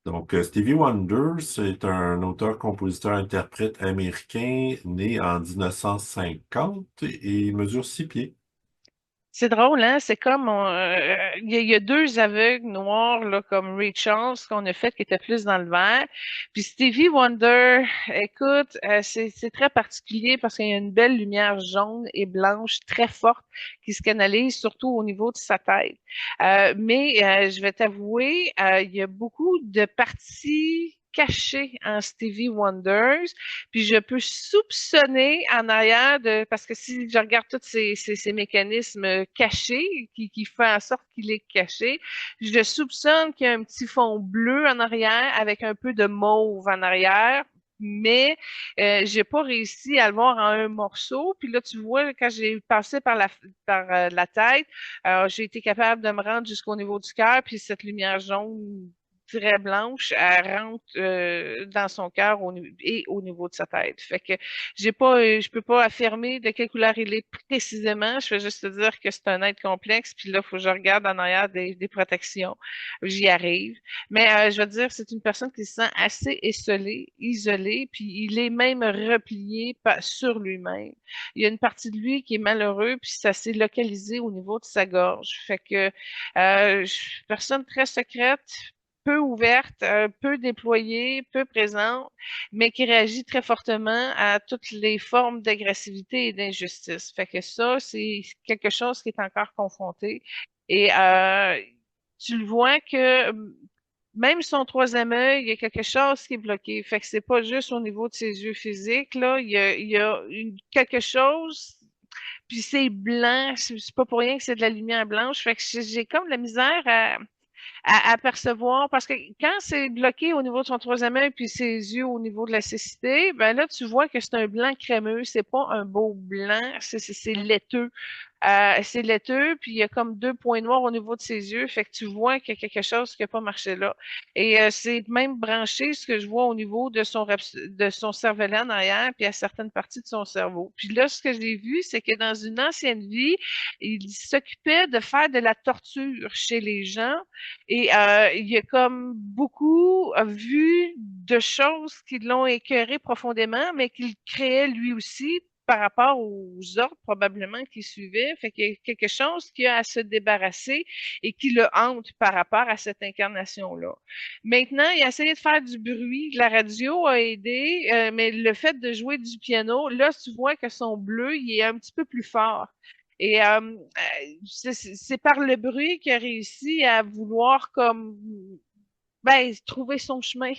A: Donc, Stevie Wonder, c'est un auteur, compositeur, interprète américain né en 1950 et il mesure 6 pieds.
B: C'est drôle, hein? C'est comme il y a deux aveugles noirs là, comme Ray Charles qu'on a fait qui était plus dans le vert. Puis Stevie Wonder, écoute, c'est très particulier parce qu'il y a une belle lumière jaune et blanche très forte qui se canalise surtout au niveau de sa tête. Mais je vais t'avouer, il y a beaucoup de parties cachées en Stevie Wonder. Puis je peux soupçonner en arrière de, parce que si je regarde tous ces mécanismes cachés qui font en sorte qu'il est caché, je soupçonne qu'il y a un petit fond bleu en arrière avec un peu de mauve en arrière. Mais j'ai pas réussi à le voir en un morceau. Puis là, tu vois, quand j'ai passé par la tête, j'ai été capable de me rendre jusqu'au niveau du cœur. Puis cette lumière jaune très blanche, elle rentre dans son cœur et au niveau de sa tête. Fait que je peux pas affirmer de quelle couleur il est précisément. Je fais juste te dire que c'est un être complexe. Puis là, il faut que je regarde en arrière des protections. J'y arrive. Mais je veux dire, c'est une personne qui se sent assez isolée, puis il est même replié sur lui-même. Il y a une partie de lui qui est malheureux, puis ça s'est localisé au niveau de sa gorge. Fait que personne très secrète, peu ouverte, peu déployée, peu présente, mais qui réagit très fortement à toutes les formes d'agressivité et d'injustice. Fait que ça, c'est quelque chose qui est encore confronté. Et tu le vois que même son troisième œil, il y a quelque chose qui est bloqué. Fait que c'est pas juste au niveau de ses yeux physiques, là. Il y a quelque chose, puis c'est blanc. C'est pas pour rien que c'est de la lumière blanche. Fait que j'ai comme de la misère à percevoir, parce que quand c'est bloqué au niveau de son troisième œil puis ses yeux au niveau de la cécité, ben là, tu vois que c'est un blanc crémeux, c'est pas un beau blanc, c'est laiteux. C'est laiteux, puis il y a comme deux points noirs au niveau de ses yeux, fait que tu vois qu'il y a quelque chose qui n'a pas marché là. Et c'est même branché, ce que je vois au niveau de son cervelet en arrière, puis à certaines parties de son cerveau. Puis là, ce que j'ai vu, c'est que dans une ancienne vie, il s'occupait de faire de la torture chez les gens, et il a comme beaucoup vu de choses qui l'ont écœuré profondément, mais qu'il créait lui aussi par rapport aux ordres probablement qu'il suivait. Fait qu'il y a quelque chose qui a à se débarrasser et qui le hante par rapport à cette incarnation-là. Maintenant, il a essayé de faire du bruit. La radio a aidé, mais le fait de jouer du piano, là, tu vois que son bleu, il est un petit peu plus fort. Et c'est par le bruit qu'il a réussi à vouloir comme ben, trouver son chemin.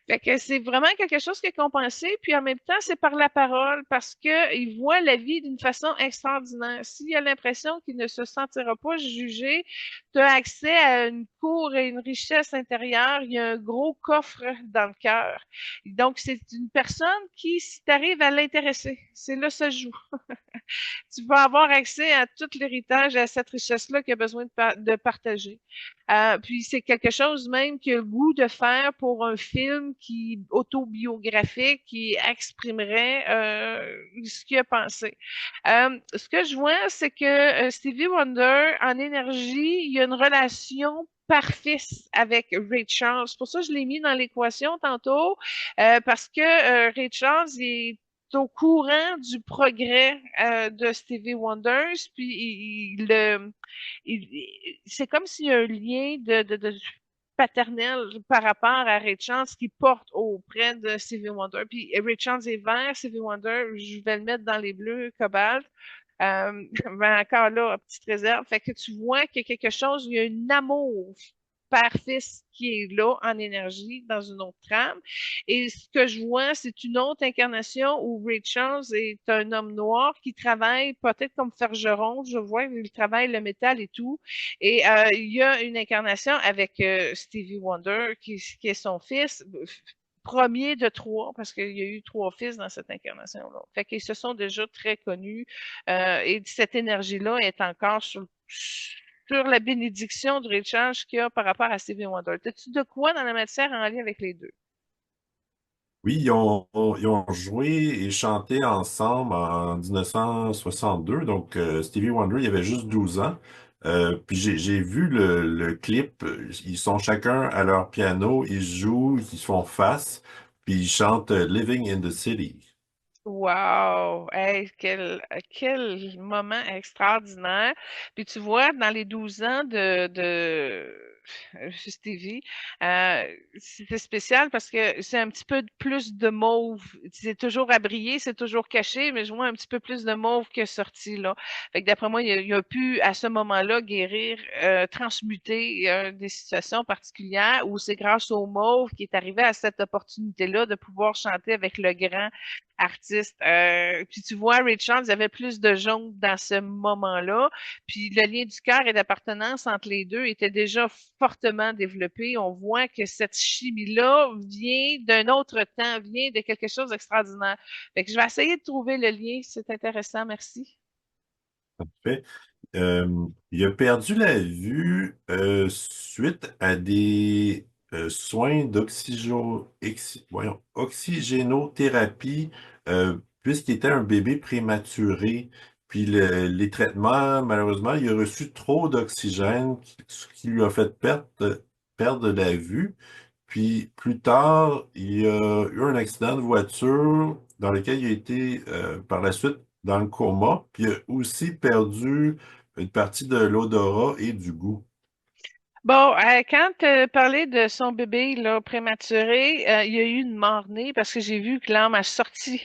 B: Fait que c'est vraiment quelque chose qui est compensé, puis en même temps, c'est par la parole, parce que il voit la vie d'une façon extraordinaire. S'il a l'impression qu'il ne se sentira pas jugé, tu as accès à une cour et une richesse intérieure. Il y a un gros coffre dans le cœur. Donc, c'est une personne qui, si tu arrives à l'intéresser, c'est là que ça joue. Tu vas avoir accès à tout l'héritage et à cette richesse-là qu'il a besoin de partager. Puis c'est quelque chose même qu'il a le goût de faire pour un film qui autobiographique qui exprimerait ce qu'il a pensé. Ce que je vois, c'est que Stevie Wonder, en énergie, il y a une relation père-fils avec Ray Charles. Pour ça, je l'ai mis dans l'équation tantôt, parce que Ray Charles est au courant du progrès de Stevie Wonder, puis c'est comme s'il y a un lien de paternel par rapport à Ray Charles qui porte auprès de Stevie Wonder. Puis Ray Charles est vert, Stevie Wonder, je vais le mettre dans les bleus cobalt. Mais encore là, petite réserve. Fait que tu vois qu'il y a quelque chose, il y a un amour père-fils qui est là en énergie dans une autre trame. Et ce que je vois, c'est une autre incarnation où Ray Charles est un homme noir qui travaille peut-être comme forgeron. Je vois, il travaille le métal et tout. Et il y a une incarnation avec Stevie Wonder qui est son fils premier de trois, parce qu'il y a eu trois fils dans cette incarnation-là. Fait qu'ils se sont déjà très connus, et cette énergie-là est encore sur la bénédiction de Richard qu'il y a par rapport à Stevie Wonder. T'as-tu de quoi dans la matière en lien avec les deux?
A: Oui, ils ont joué et chanté ensemble en 1962. Donc, Stevie Wonder, il avait juste 12 ans. Puis j'ai vu le clip. Ils sont chacun à leur piano, ils jouent, ils se font face, puis ils chantent Living in the City.
B: Wow! Hey, quel moment extraordinaire. Puis tu vois, dans les 12 ans de Stevie, c'était spécial parce que c'est un petit peu plus de mauve. C'est toujours à briller, c'est toujours caché, mais je vois un petit peu plus de mauve qui est sorti là. Fait que d'après moi, il a pu, à ce moment-là, guérir, transmuter des situations particulières où c'est grâce au mauve qui est arrivé à cette opportunité-là de pouvoir chanter avec le grand artiste. Puis tu vois, Ray Charles avait plus de jaune dans ce moment-là. Puis le lien du cœur et d'appartenance entre les deux était déjà fortement développé. On voit que cette chimie-là vient d'un autre temps, vient de quelque chose d'extraordinaire. Fait que je vais essayer de trouver le lien. C'est intéressant. Merci.
A: Fait. Il a perdu la vue suite à des soins oxygénothérapie, puisqu'il était un bébé prématuré. Puis les traitements, malheureusement, il a reçu trop d'oxygène, ce qui lui a fait perdre la vue. Puis plus tard, il y a eu un accident de voiture dans lequel il a été par la suite dans le coma, puis il a aussi perdu une partie de l'odorat et du goût.
B: Bon, quand tu parlais de son bébé là, prématuré, il y a eu une mort-née parce que j'ai vu que l'âme a sorti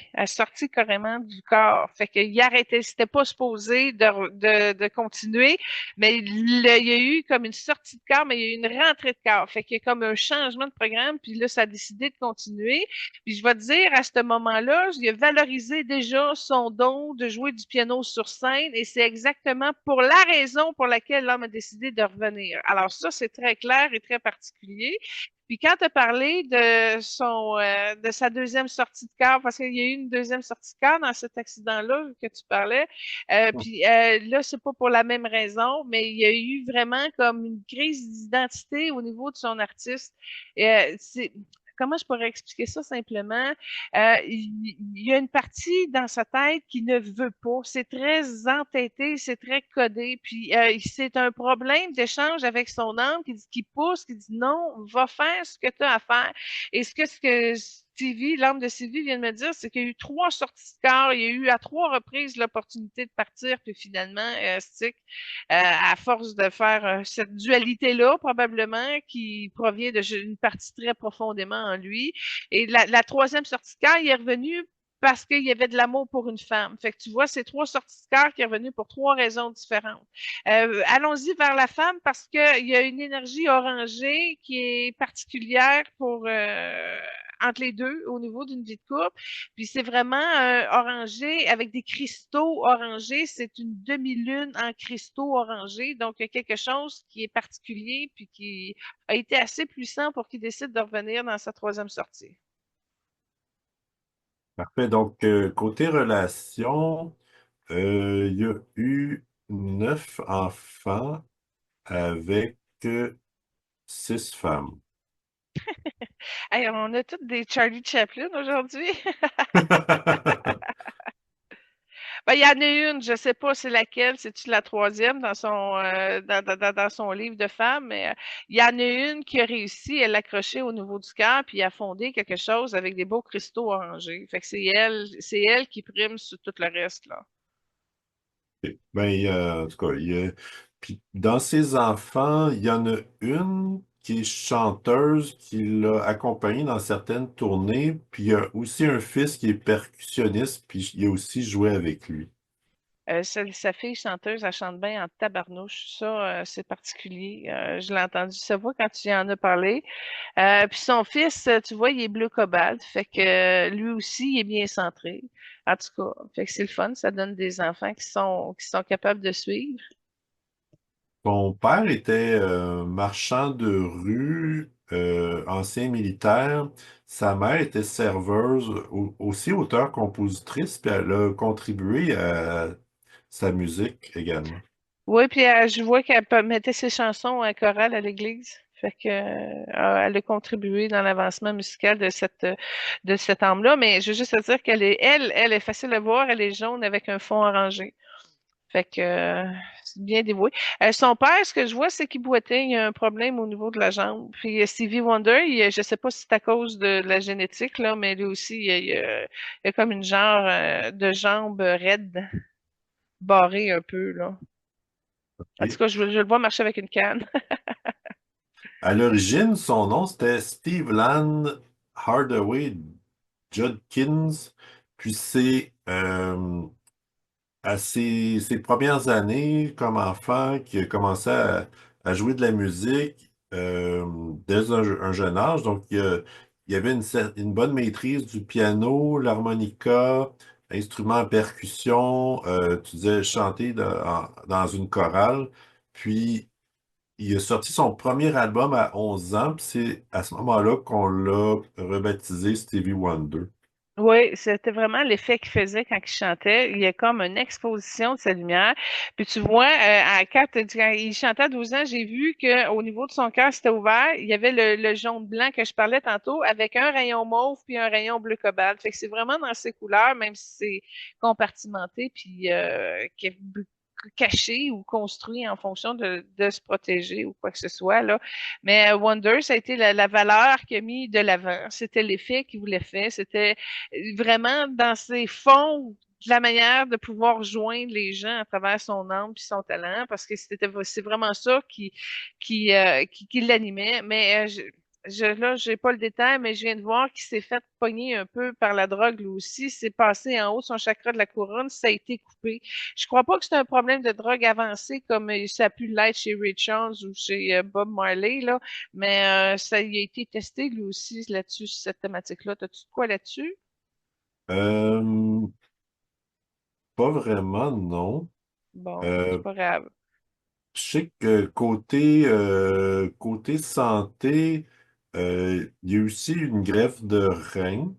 B: carrément du corps. Fait qu'il arrêtait, c'était pas supposé de continuer, mais il y a eu comme une sortie de corps, mais il y a eu une rentrée de corps. Fait qu'il y a comme un changement de programme, puis là, ça a décidé de continuer. Puis je vais te dire, à ce moment-là, il a valorisé déjà son don de jouer du piano sur scène et c'est exactement pour la raison pour laquelle l'homme a décidé de revenir. Alors ça, c'est très clair et très particulier. Puis quand tu as parlé de sa deuxième sortie de corps, parce qu'il y a eu une deuxième sortie de corps dans cet accident-là que tu parlais, puis là, c'est pas pour la même raison, mais il y a eu vraiment comme une crise d'identité au niveau de son artiste. C'est comment je pourrais expliquer ça simplement? Il y a une partie dans sa tête qui ne veut pas. C'est très entêté, c'est très codé. Puis c'est un problème d'échange avec son âme qui pousse, qui dit non, va faire ce que tu as à faire. Et ce que Stevie, l'âme de Sylvie vient de me dire, c'est qu'il y a eu 3 sorties de corps, il y a eu à 3 reprises l'opportunité de partir, puis finalement, Stick, à force de faire cette dualité-là, probablement, qui provient d'une partie très profondément en lui. Et la troisième sortie de cœur, il est revenu parce qu'il y avait de l'amour pour une femme. Fait que tu vois, c'est 3 sorties de cœur qui est revenu pour 3 raisons différentes. Allons-y vers la femme parce qu'il y a une énergie orangée qui est particulière pour entre les deux au niveau d'une vie de couple. Puis c'est vraiment orangé avec des cristaux orangés. C'est une demi-lune en cristaux orangés. Donc, il y a quelque chose qui est particulier puis qui a été assez puissant pour qu'il décide de revenir dans sa troisième sortie.
A: Parfait. Donc, côté relation, il y a eu 9 enfants avec 6 femmes.
B: Hey, on a toutes des Charlie Chaplin aujourd'hui. Ben, il y en a une, je sais pas c'est laquelle, c'est-tu la troisième dans dans son livre de femme, mais il y en a une qui a réussi à l'accrocher au niveau du cœur puis à fonder quelque chose avec des beaux cristaux orangés. Fait que c'est elle qui prime sur tout le reste, là.
A: Ben, en tout cas, puis dans ses enfants, il y en a une qui est chanteuse, qui l'a accompagnée dans certaines tournées, puis il y a aussi un fils qui est percussionniste, puis il a aussi joué avec lui.
B: Sa fille chanteuse, elle chante bien en tabarnouche. Ça, c'est particulier. Je l'ai entendu sa voix quand tu y en as parlé. Puis son fils, tu vois, il est bleu cobalt. Fait que lui aussi, il est bien centré. En tout cas, fait que c'est le fun. Ça donne des enfants qui sont capables de suivre.
A: Son père était marchand de rue, ancien militaire. Sa mère était serveuse, aussi auteure-compositrice, puis elle a contribué à sa musique également.
B: Oui, puis je vois mettait ses chansons à chorale à l'église. Fait que elle a contribué dans l'avancement musical de cet homme-là. Mais je veux juste te dire elle est facile à voir. Elle est jaune avec un fond orangé. Fait que c'est bien dévoué. Son père, ce que je vois, c'est qu'il boitait. Il y a un problème au niveau de la jambe. Puis Stevie Wonder, je sais pas si c'est à cause de la génétique, là, mais lui aussi, il a comme une genre de jambe raide, barrée un peu, là. En tout
A: Et
B: cas, je le vois marcher avec une canne.
A: à l'origine, son nom, c'était Steve Land Hardaway Judkins. Puis c'est à ses premières années comme enfant qui a commencé à jouer de la musique dès un jeune âge. Donc, il y avait une bonne maîtrise du piano, l'harmonica, instruments à percussion. Tu disais chanter dans une chorale. Puis, il a sorti son premier album à 11 ans. Puis c'est à ce moment-là qu'on l'a rebaptisé Stevie Wonder.
B: Oui, c'était vraiment l'effet qu'il faisait quand il chantait. Il y a comme une exposition de sa lumière. Puis tu vois, quand il chantait à 12 ans, j'ai vu qu'au niveau de son cœur, c'était ouvert. Il y avait le jaune blanc que je parlais tantôt avec un rayon mauve puis un rayon bleu cobalt. Fait que c'est vraiment dans ses couleurs, même si c'est compartimenté puis caché ou construit en fonction de se protéger ou quoi que ce soit, là. Mais Wonder, ça a été la valeur qu'il a mis de l'avant. C'était l'effet qu'il voulait faire. C'était vraiment dans ses fonds de la manière de pouvoir joindre les gens à travers son âme puis son talent, parce que c'est vraiment ça qui l'animait. Mais là, j'ai pas le détail, mais je viens de voir qu'il s'est fait pogner un peu par la drogue lui aussi. C'est passé en haut de son chakra de la couronne, ça a été coupé. Je crois pas que c'est un problème de drogue avancé comme ça a pu l'être chez Ray Charles ou chez Bob Marley, là, mais ça y a été testé lui aussi là-dessus, sur cette thématique-là. T'as-tu de quoi là-dessus?
A: Euh, Pas vraiment, non.
B: Bon, c'est
A: Euh,
B: pas grave.
A: je sais que côté santé, il y a eu aussi une greffe de rein.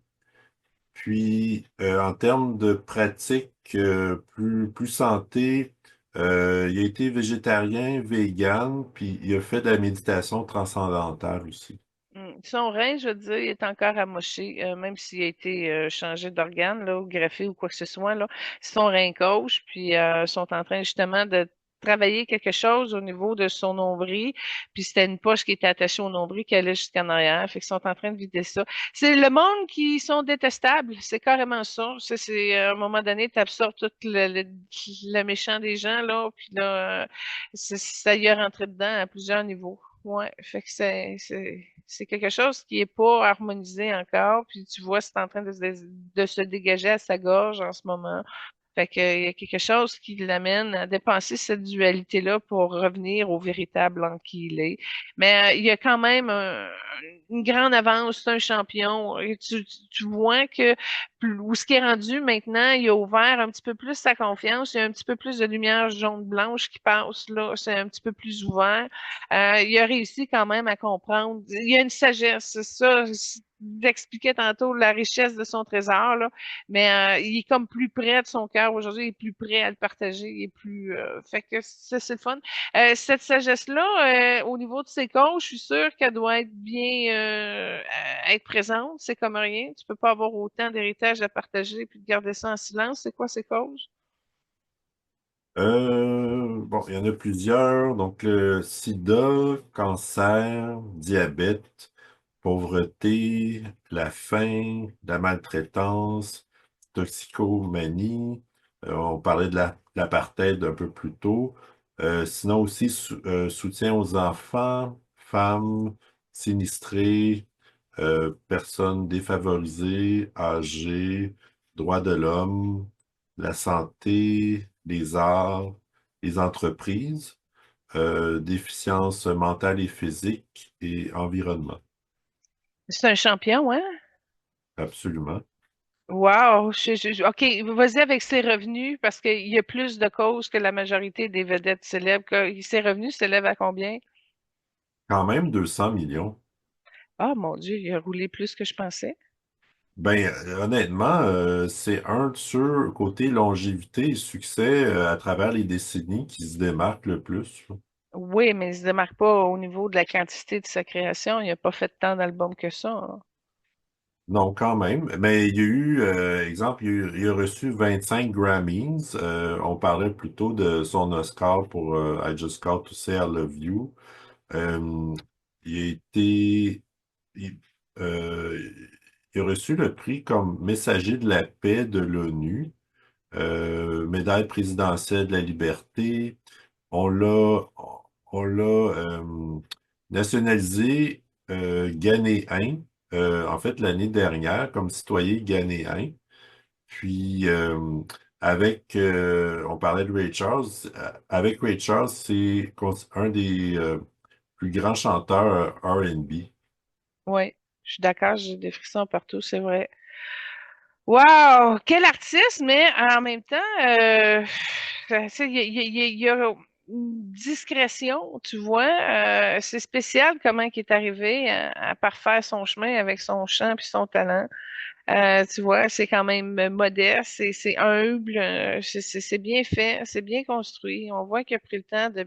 A: Puis, en termes de pratique plus santé, il a été végétarien, vegan, puis il a fait de la méditation transcendantale aussi.
B: Son rein, je veux dire, il est encore amoché, même s'il a été changé d'organe, là, ou greffé ou quoi que ce soit, là. Son rein gauche, puis sont en train justement de travailler quelque chose au niveau de son nombril, puis c'était une poche qui était attachée au nombril qui allait jusqu'en arrière, fait qu'ils sont en train de vider ça. C'est le monde qui sont détestables, c'est carrément ça. À un moment donné, tu absorbes tout le méchant des gens, là, puis là, ça y est rentré dedans à plusieurs niveaux. Ouais, fait que c'est quelque chose qui est pas harmonisé encore, puis tu vois, c'est en train de se dégager à sa gorge en ce moment. Fait que, il y a quelque chose qui l'amène à dépenser cette dualité-là pour revenir au véritable en qui il est. Mais il y a quand même une grande avance, c'est un champion. Et tu vois que où ce qui est rendu maintenant, il a ouvert un petit peu plus sa confiance, il y a un petit peu plus de lumière jaune-blanche qui passe là, c'est un petit peu plus ouvert. Il a réussi quand même à comprendre. Il y a une sagesse, c'est ça. J'expliquais tantôt la richesse de son trésor, là. Mais il est comme plus près de son cœur aujourd'hui, il est plus prêt à le partager, il est plus fait que ça, c'est le fun. Cette sagesse-là, au niveau de ses causes, je suis sûre qu'elle doit être bien être présente. C'est comme rien. Tu peux pas avoir autant d'héritage à partager puis de garder ça en silence. C'est quoi ses causes?
A: Bon, il y en a plusieurs. Donc, le sida, cancer, diabète, pauvreté, la faim, la maltraitance, toxicomanie. On parlait de l'apartheid un peu plus tôt. Sinon aussi, soutien aux enfants, femmes, sinistrés, personnes défavorisées, âgées, droits de l'homme, la santé, les arts, les entreprises, déficience mentale et physique et environnement.
B: C'est un champion, hein?
A: Absolument.
B: Wow! OK, vas-y avec ses revenus parce qu'il y a plus de causes que la majorité des vedettes célèbres. Ses revenus s'élèvent à combien?
A: Quand même 200 millions.
B: Ah, mon Dieu, il a roulé plus que je pensais.
A: Ben, honnêtement, c'est un de ceux, côté longévité et succès, à travers les décennies, qui se démarque le plus.
B: Oui, mais il se démarque pas au niveau de la quantité de sa création. Il a pas fait tant d'albums que ça, hein.
A: Non, quand même. Mais il y a eu, exemple, il a reçu 25 Grammys. On parlait plutôt de son Oscar pour I Just Called to Say I Love You. Euh, il a été, il, euh, il a reçu le prix comme messager de la paix de l'ONU, médaille présidentielle de la liberté. On l'a, on l'a nationalisé ghanéen, en fait, l'année dernière, comme citoyen ghanéen. Puis, on parlait de Ray Charles, avec Ray Charles, c'est un des plus grands chanteurs R&B.
B: Oui, je suis d'accord, j'ai des frissons partout, c'est vrai. Wow! Quel artiste, mais en même temps, il y a une discrétion, tu vois. C'est spécial comment il est arrivé à parfaire son chemin avec son chant puis son talent. Tu vois, c'est quand même modeste, c'est humble, c'est bien fait, c'est bien construit. On voit qu'il a pris le temps de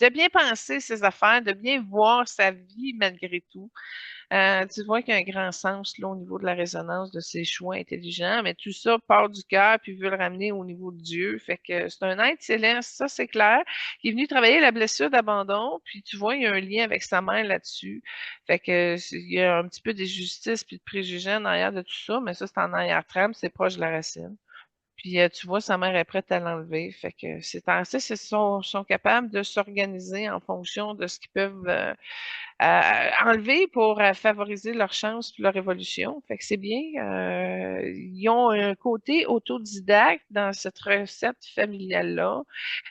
B: de bien penser ses affaires, de bien voir sa vie malgré tout. Tu vois qu'il y a un grand sens là, au niveau de la résonance de ses choix intelligents, mais tout ça part du cœur puis veut le ramener au niveau de Dieu. Fait que c'est un être céleste, ça c'est clair, qui est venu travailler la blessure d'abandon, puis tu vois, il y a un lien avec sa mère là-dessus. Fait que il y a un petit peu d'injustice puis de préjugés en arrière de tout ça, mais ça c'est en arrière-trame, c'est proche de la racine. Puis tu vois, sa mère est prête à l'enlever. Fait que c'est en ça, sont capables de s'organiser en fonction de ce qu'ils peuvent enlever pour favoriser leur chance et leur évolution. Fait que c'est bien. Ils ont un côté autodidacte dans cette recette familiale-là.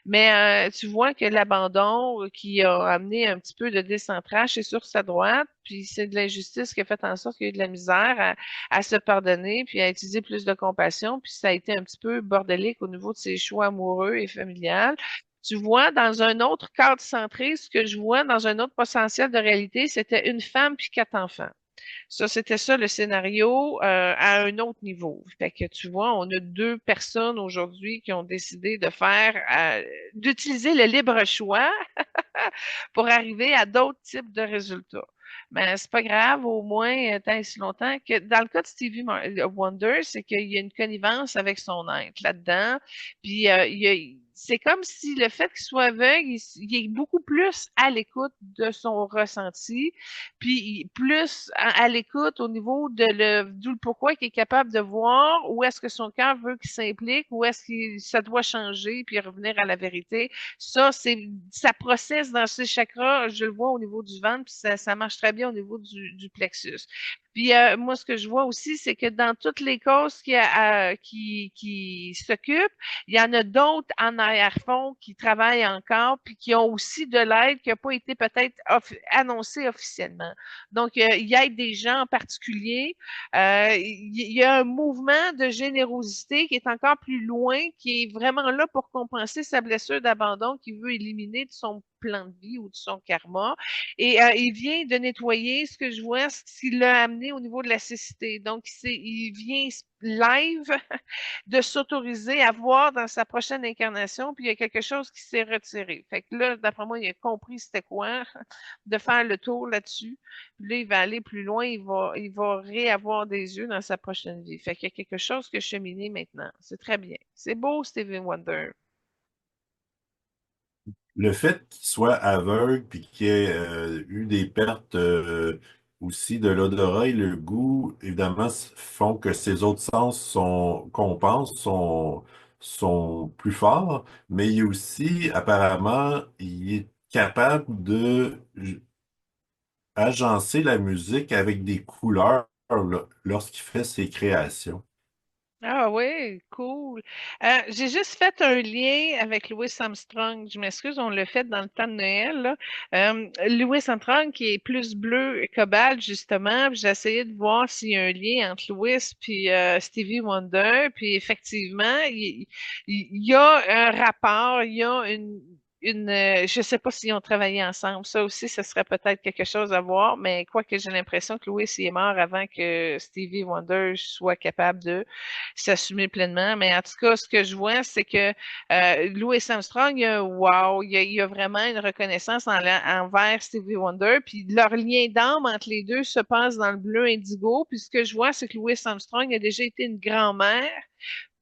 B: Mais tu vois que l'abandon qui a amené un petit peu de décentrage, c'est sur sa droite, puis c'est de l'injustice qui a fait en sorte qu'il y a eu de la misère à se pardonner, puis à utiliser plus de compassion, puis ça a été un petit peu bordélique au niveau de ses choix amoureux et familial. Tu vois, dans un autre cadre centré, ce que je vois dans un autre potentiel de réalité, c'était une femme puis 4 enfants. Ça, c'était ça le scénario à un autre niveau. Fait que tu vois, on a 2 personnes aujourd'hui qui ont décidé de d'utiliser le libre choix pour arriver à d'autres types de résultats. Mais c'est pas grave, au moins, tant et si longtemps que dans le cas de Wonder, c'est qu'il y a une connivence avec son être là-dedans. Puis c'est comme si le fait qu'il soit aveugle, il est beaucoup plus à l'écoute de son ressenti, puis plus à l'écoute au niveau de d'où le pourquoi qu'il est capable de voir où est-ce que son cœur veut qu'il s'implique, où est-ce que ça doit changer, puis revenir à la vérité. Ça processe dans ses chakras, je le vois au niveau du ventre, puis ça marche très bien au niveau du plexus. Puis moi, ce que je vois aussi, c'est que dans toutes les causes qui s'occupent, il y en a d'autres en arrière-fond qui travaillent encore, puis qui ont aussi de l'aide qui n'a pas été peut-être annoncée officiellement. Donc, il aide des gens en particulier. Il y a un mouvement de générosité qui est encore plus loin, qui est vraiment là pour compenser sa blessure d'abandon qu'il veut éliminer de son plan de vie ou de son karma. Et il vient de nettoyer ce que je vois, ce qu'il l'a amené au niveau de la cécité. Donc, il vient live de s'autoriser à voir dans sa prochaine incarnation, puis il y a quelque chose qui s'est retiré. Fait que là, d'après moi, il a compris c'était quoi, de faire le tour là-dessus. Puis là, il va aller plus loin, il va réavoir des yeux dans sa prochaine vie. Fait qu'il y a quelque chose que cheminer maintenant. C'est très bien. C'est beau, Stevie Wonder.
A: Le fait qu'il soit aveugle puis qu'il ait eu des pertes aussi de l'odorat et le goût, évidemment, font que ses autres sens compensent, sont plus forts, mais il est aussi, apparemment, il est capable de agencer la musique avec des couleurs lorsqu'il fait ses créations.
B: Ah oui, cool. J'ai juste fait un lien avec Louis Armstrong. Je m'excuse, on l'a fait dans le temps de Noël, là. Louis Armstrong qui est plus bleu cobalt, justement. Puis j'ai essayé de voir s'il y a un lien entre Louis puis Stevie Wonder. Puis effectivement, il y a un rapport, il y a je sais pas s'ils ont travaillé ensemble. Ça aussi, ce serait peut-être quelque chose à voir, mais quoique j'ai l'impression que Louis il est mort avant que Stevie Wonder soit capable de s'assumer pleinement. Mais en tout cas, ce que je vois, c'est que Louis Armstrong, wow, il y a vraiment une reconnaissance envers Stevie Wonder. Puis leur lien d'âme entre les deux se passe dans le bleu indigo. Puis ce que je vois, c'est que Louis Armstrong a déjà été une grand-mère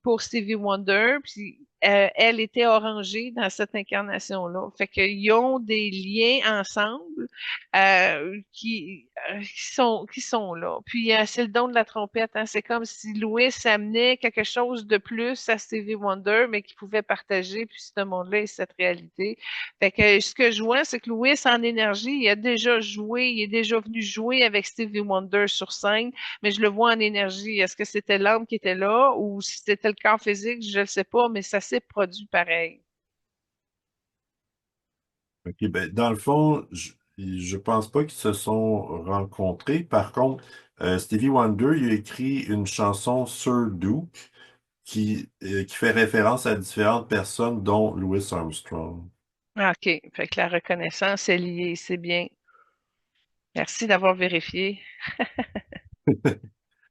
B: pour Stevie Wonder, puis elle était orangée dans cette incarnation-là. Fait qu'ils ont des liens ensemble qui sont là. Puis c'est le don de la trompette. Hein. C'est comme si Louis amenait quelque chose de plus à Stevie Wonder, mais qu'il pouvait partager, puis ce monde-là et cette réalité. Fait que ce que je vois, c'est que Louis, en énergie, il a déjà joué, il est déjà venu jouer avec Stevie Wonder sur scène, mais je le vois en énergie. Est-ce que c'était l'âme qui était là ou si c'était le corps physique, je ne sais pas, mais ça s'est produit pareil.
A: OK, ben, dans le fond, je pense pas qu'ils se sont rencontrés. Par contre, Stevie Wonder, il a écrit une chanson Sir Duke qui fait référence à différentes personnes, dont Louis Armstrong.
B: Ah, OK. Fait que la reconnaissance est liée, c'est bien. Merci d'avoir vérifié.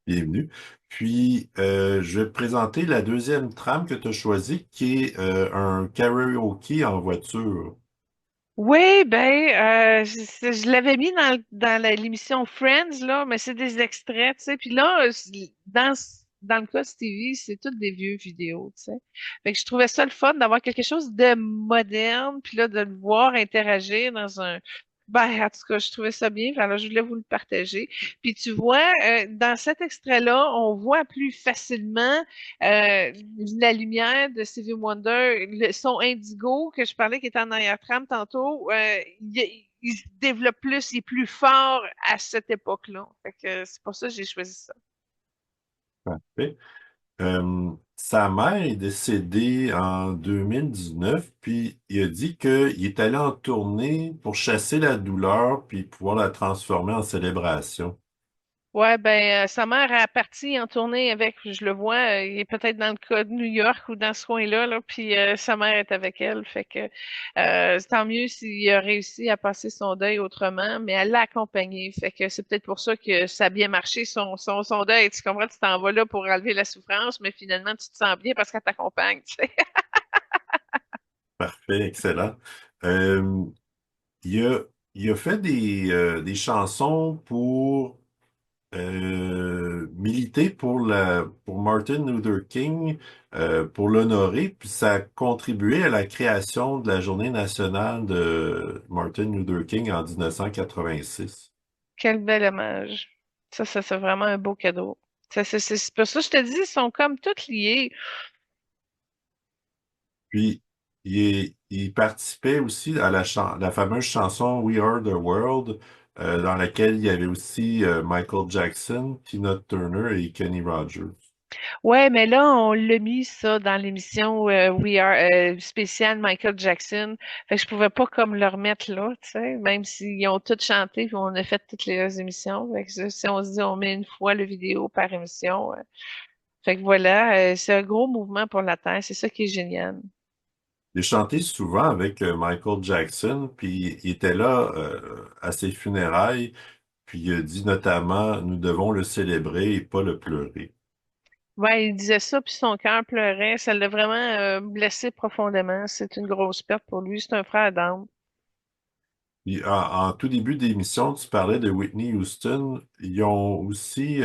A: Bienvenue. Puis, je vais te présenter la deuxième trame que tu as choisie, qui est un karaoké en voiture.
B: Oui, ben, je l'avais mis l'émission Friends, là, mais c'est des extraits, tu sais. Puis là, dans le cas de Stevie, c'est toutes des vieux vidéos, tu sais. Fait que je trouvais ça le fun d'avoir quelque chose de moderne, puis là, de le voir interagir dans un... Ben, en tout cas, je trouvais ça bien. Alors, je voulais vous le partager. Puis tu vois, dans cet extrait-là, on voit plus facilement la lumière de Stevie Wonder, le son indigo que je parlais qui était en arrière-trame tantôt, il se développe plus, il est plus fort à cette époque-là. Fait que c'est pour ça que j'ai choisi ça.
A: Parfait. Sa mère est décédée en 2019, puis il a dit qu'il est allé en tournée pour chasser la douleur, puis pouvoir la transformer en célébration.
B: Ouais, ben, sa mère a parti en tournée avec, je le vois, il est peut-être dans le cas de New York ou dans ce coin-là, là, puis sa mère est avec elle. Fait que tant mieux s'il a réussi à passer son deuil autrement, mais elle l'a accompagné. Fait que c'est peut-être pour ça que ça a bien marché son deuil. Tu comprends, tu t'en vas là pour enlever la souffrance, mais finalement tu te sens bien parce qu'elle t'accompagne, tu sais.
A: Parfait, excellent. Euh, il a, il a fait des chansons pour militer pour Martin Luther King, pour l'honorer, puis ça a contribué à la création de la Journée nationale de Martin Luther King en 1986.
B: Quel bel hommage. Ça, c'est vraiment un beau cadeau. C'est pour ça que je te dis, ils sont comme tous liés.
A: Puis, il participait aussi à la fameuse chanson We Are the World, dans laquelle il y avait aussi Michael Jackson, Tina Turner et Kenny Rogers.
B: Ouais, mais là, on l'a mis ça dans l'émission We Are spéciale Michael Jackson. Fait que je pouvais pas comme le remettre là, tu sais, même s'ils ont tous chanté puis on a fait toutes les émissions. Fait que si on se dit on met une fois le vidéo par émission. Fait que voilà, c'est un gros mouvement pour la Terre. C'est ça qui est génial.
A: Il a chanté souvent avec Michael Jackson, puis il était là à ses funérailles, puis il a dit notamment, nous devons le célébrer et pas le pleurer.
B: Ouais, il disait ça puis son cœur pleurait. Ça l'a vraiment blessé profondément. C'est une grosse perte pour lui. C'est un frère d'âme.
A: Puis en tout début d'émission, tu parlais de Whitney Houston. Ils ont aussi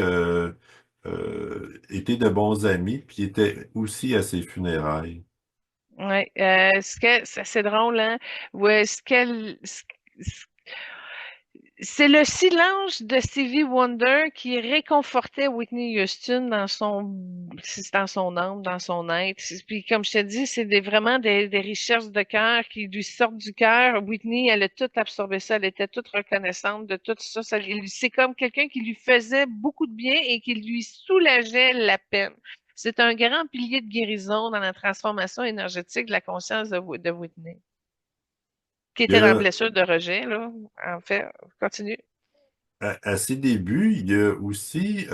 A: été de bons amis, puis ils étaient aussi à ses funérailles.
B: Ouais, c'est drôle, hein? Ouais, c'est le silence de Stevie Wonder qui réconfortait Whitney Houston dans son âme, dans son être. Puis comme je te dis, c'est vraiment des recherches de cœur qui lui sortent du cœur. Whitney, elle a tout absorbé ça, elle était toute reconnaissante de tout ça. C'est comme quelqu'un qui lui faisait beaucoup de bien et qui lui soulageait la peine. C'est un grand pilier de guérison dans la transformation énergétique de la conscience de Whitney, qui
A: Il
B: était dans la
A: a,
B: blessure de rejet, là. En fait, continue.
A: à ses débuts, il a aussi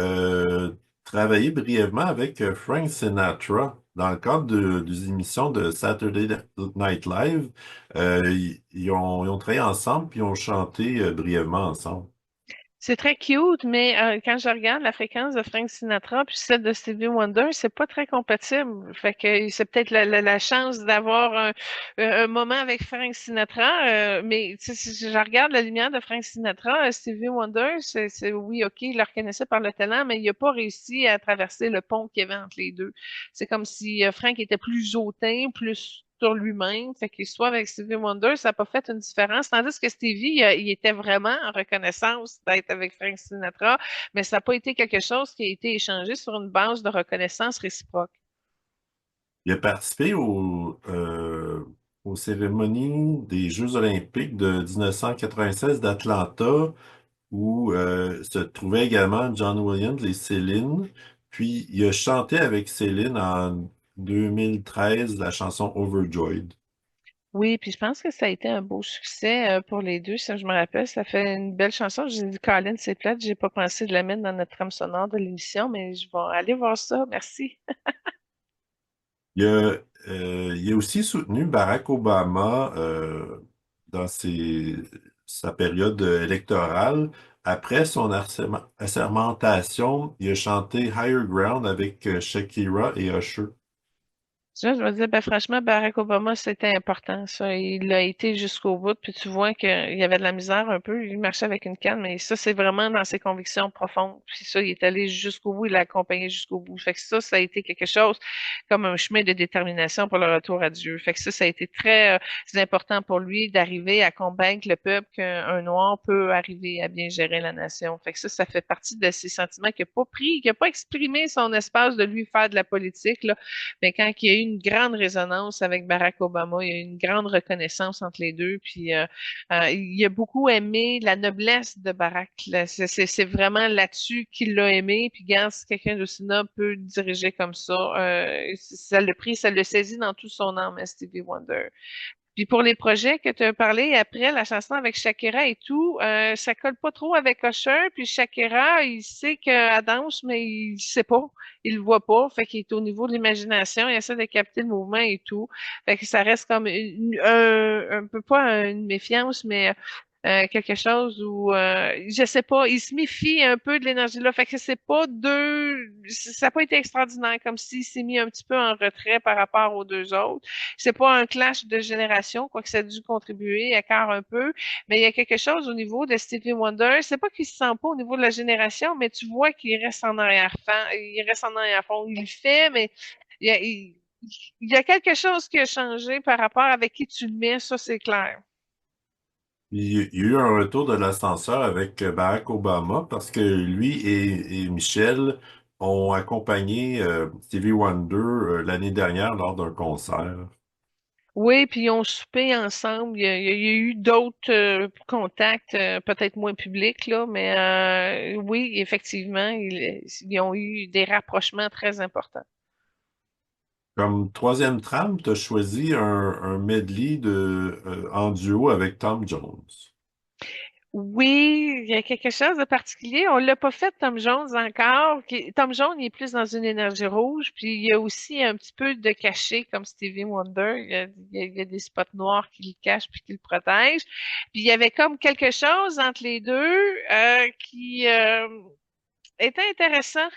A: travaillé brièvement avec Frank Sinatra dans le cadre des émissions de Saturday Night Live. Ils ont travaillé ensemble puis ils ont chanté brièvement ensemble.
B: C'est très cute, mais quand je regarde la fréquence de Frank Sinatra puis celle de Stevie Wonder, c'est pas très compatible. Fait que c'est peut-être la chance d'avoir un moment avec Frank Sinatra, mais tu sais, si je regarde la lumière de Frank Sinatra, Stevie Wonder, oui, ok, il le reconnaissait par le talent, mais il a pas réussi à traverser le pont qu'il y avait entre les deux. C'est comme si Frank était plus hautain, plus sur lui-même. Fait qu'il soit avec Stevie Wonder, ça n'a pas fait une différence. Tandis que Stevie, il était vraiment en reconnaissance d'être avec Frank Sinatra, mais ça n'a pas été quelque chose qui a été échangé sur une base de reconnaissance réciproque.
A: Il a participé aux cérémonies des Jeux olympiques de 1996 d'Atlanta, où se trouvaient également John Williams et Céline. Puis il a chanté avec Céline en 2013 la chanson Overjoyed.
B: Oui, puis je pense que ça a été un beau succès pour les deux. Ça, je me rappelle, ça fait une belle chanson. J'ai dit, Colin, c'est plate, j'ai pas pensé de la mettre dans notre trame sonore de l'émission, mais je vais aller voir ça. Merci.
A: Il a aussi soutenu Barack Obama dans sa période électorale. Après son assermentation, il a chanté Higher Ground avec Shakira et Usher.
B: Je me disais, ben, franchement, Barack Obama, c'était important, ça. Il l'a été jusqu'au bout, puis tu vois qu'il y avait de la misère un peu. Il marchait avec une canne, mais ça, c'est vraiment dans ses convictions profondes. Puis ça, il est allé jusqu'au bout, il l'a accompagné jusqu'au bout. Fait que ça a été quelque chose comme un chemin de détermination pour le retour à Dieu. Fait que ça a été très important pour lui d'arriver à convaincre le peuple qu'un Noir peut arriver à bien gérer la nation. Fait que ça fait partie de ses sentiments qu'il n'a pas pris, qu'il n'a pas exprimé son espace de lui faire de la politique, là, mais quand il y a eu une grande résonance avec Barack Obama, il y a eu une grande reconnaissance entre les deux. Puis il a beaucoup aimé la noblesse de Barack. C'est vraiment là-dessus qu'il l'a aimé. Puis quand quelqu'un d'aussi noble peut diriger comme ça, ça l'a pris, ça l'a saisi dans tout son âme, Stevie Wonder. Puis pour les projets que tu as parlé après, la chanson avec Shakira et tout, ça colle pas trop avec Usher. Puis Shakira, il sait qu'elle danse, mais il sait pas. Il le voit pas. Fait qu'il est au niveau de l'imagination. Il essaie de capter le mouvement et tout. Fait que ça reste comme un peu pas une méfiance, mais quelque chose où je sais pas, il se méfie un peu de l'énergie là. Fait que c'est pas ça n'a pas été extraordinaire, comme s'il s'est mis un petit peu en retrait par rapport aux deux autres. C'est pas un clash de génération, quoique ça a dû contribuer, écart un peu, mais il y a quelque chose au niveau de Stevie Wonder. C'est pas qu'il se sent pas au niveau de la génération, mais tu vois qu'il reste en arrière-fond, il reste en arrière-fond. Il le fait, mais il y a, il y a quelque chose qui a changé par rapport avec qui tu le mets, ça c'est clair.
A: Il y a eu un retour de l'ascenseur avec Barack Obama parce que lui et Michelle ont accompagné Stevie Wonder l'année dernière lors d'un concert.
B: Oui, puis ils ont soupé ensemble. Il y a eu d'autres contacts, peut-être moins publics, là, mais oui, effectivement, ils ont eu des rapprochements très importants.
A: Comme troisième trame, tu as choisi un medley en duo avec Tom Jones.
B: Oui, il y a quelque chose de particulier. On l'a pas fait, Tom Jones, encore. Tom Jones, il est plus dans une énergie rouge, puis il y a aussi un petit peu de cachet, comme Stevie Wonder. Il y a des spots noirs qui le cachent puis qui le protègent. Puis il y avait comme quelque chose entre les deux qui était intéressant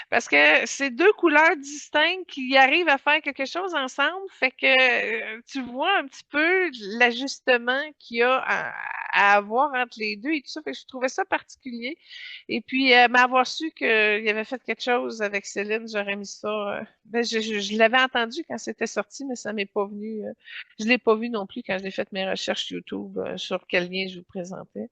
B: parce que c'est deux couleurs distinctes qui arrivent à faire quelque chose ensemble. Fait que tu vois un petit peu l'ajustement qu'il y a à avoir entre les deux et tout ça. Fait que je trouvais ça particulier. Et puis, m'avoir su qu'il avait fait quelque chose avec Céline, j'aurais mis ça. Ben, je l'avais entendu quand c'était sorti, mais ça m'est pas venu. Je l'ai pas vu non plus quand j'ai fait mes recherches YouTube sur quel lien je vous présentais.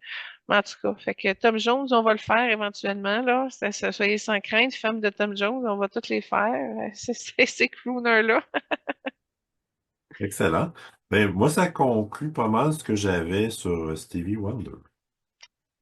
B: Mais en tout cas, fait que Tom Jones, on va le faire éventuellement, là. Soyez sans crainte, femmes de Tom Jones, on va toutes les faire. Ces crooners-là.
A: Excellent. Ben, moi, ça conclut pas mal ce que j'avais sur Stevie Wonder.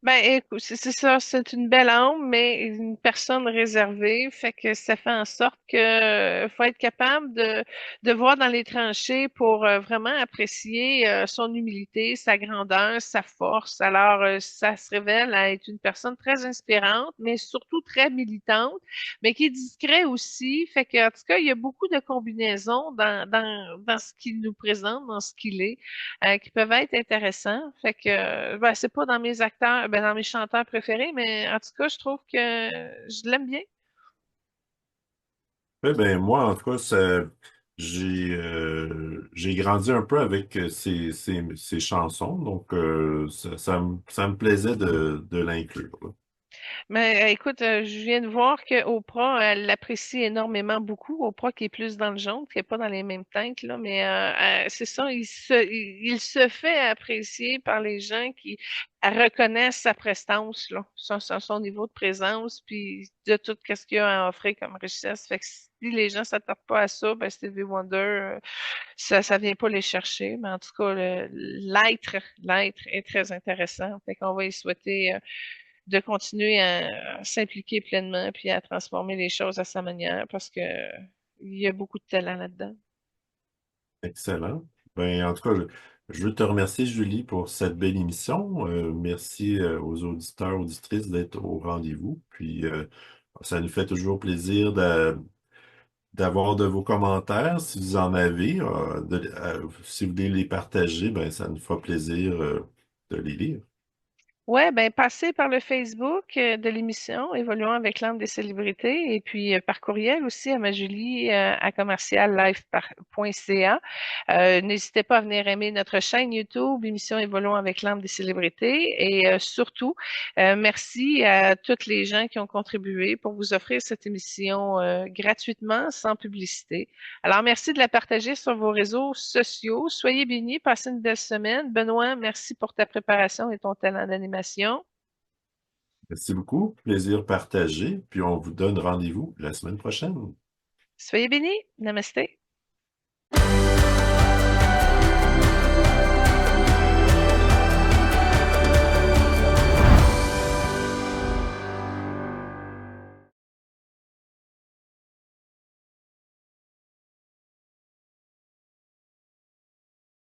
B: Ben, écoute, c'est ça, c'est une belle âme, mais une personne réservée, fait que ça fait en sorte que faut être capable de voir dans les tranchées pour vraiment apprécier son humilité, sa grandeur, sa force. Alors, ça se révèle à être une personne très inspirante, mais surtout très militante, mais qui est discret aussi. Fait que, en tout cas, il y a beaucoup de combinaisons dans ce qu'il nous présente, dans ce qu'il est qui peuvent être intéressants. Fait que ben, c'est pas dans mes acteurs, ben, dans mes chanteurs préférés, mais en tout cas, je trouve que je l'aime bien.
A: Eh ben, moi, en tout cas, j'ai grandi un peu avec ces chansons, donc ça me plaisait de l'inclure, là.
B: Mais écoute, je viens de voir que Oprah, elle l'apprécie énormément beaucoup. Oprah qui est plus dans le jaune, qui est pas dans les mêmes teintes, là, mais c'est ça, il se fait apprécier par les gens qui reconnaissent sa prestance, là, son niveau de présence, puis de tout ce qu'il a à offrir comme richesse. Fait que si les gens s'attardent pas à ça, ben Stevie Wonder, ça vient pas les chercher. Mais en tout cas, l'être est très intéressant. Fait qu'on va y souhaiter de continuer à s'impliquer pleinement puis à transformer les choses à sa manière parce que il y a beaucoup de talent là-dedans.
A: Excellent. Ben, en tout cas, je veux te remercier, Julie, pour cette belle émission. Merci aux auditeurs, auditrices d'être au rendez-vous. Puis, ça nous fait toujours plaisir d'avoir de vos commentaires, si vous en avez. Si vous voulez les partager, ben, ça nous fera plaisir de les lire.
B: Ouais, ben passez par le Facebook de l'émission Évoluons avec l'âme des célébrités et puis par courriel aussi à Majulie à commerciallife.ca. N'hésitez pas à venir aimer notre chaîne YouTube émission Évoluons avec l'âme des célébrités et surtout merci à toutes les gens qui ont contribué pour vous offrir cette émission gratuitement sans publicité. Alors merci de la partager sur vos réseaux sociaux. Soyez bénis, passez une belle semaine. Benoît, merci pour ta préparation et ton talent d'animation.
A: Merci beaucoup. Plaisir partagé. Puis on vous donne rendez-vous la semaine prochaine.
B: Soyez bénis. Namasté.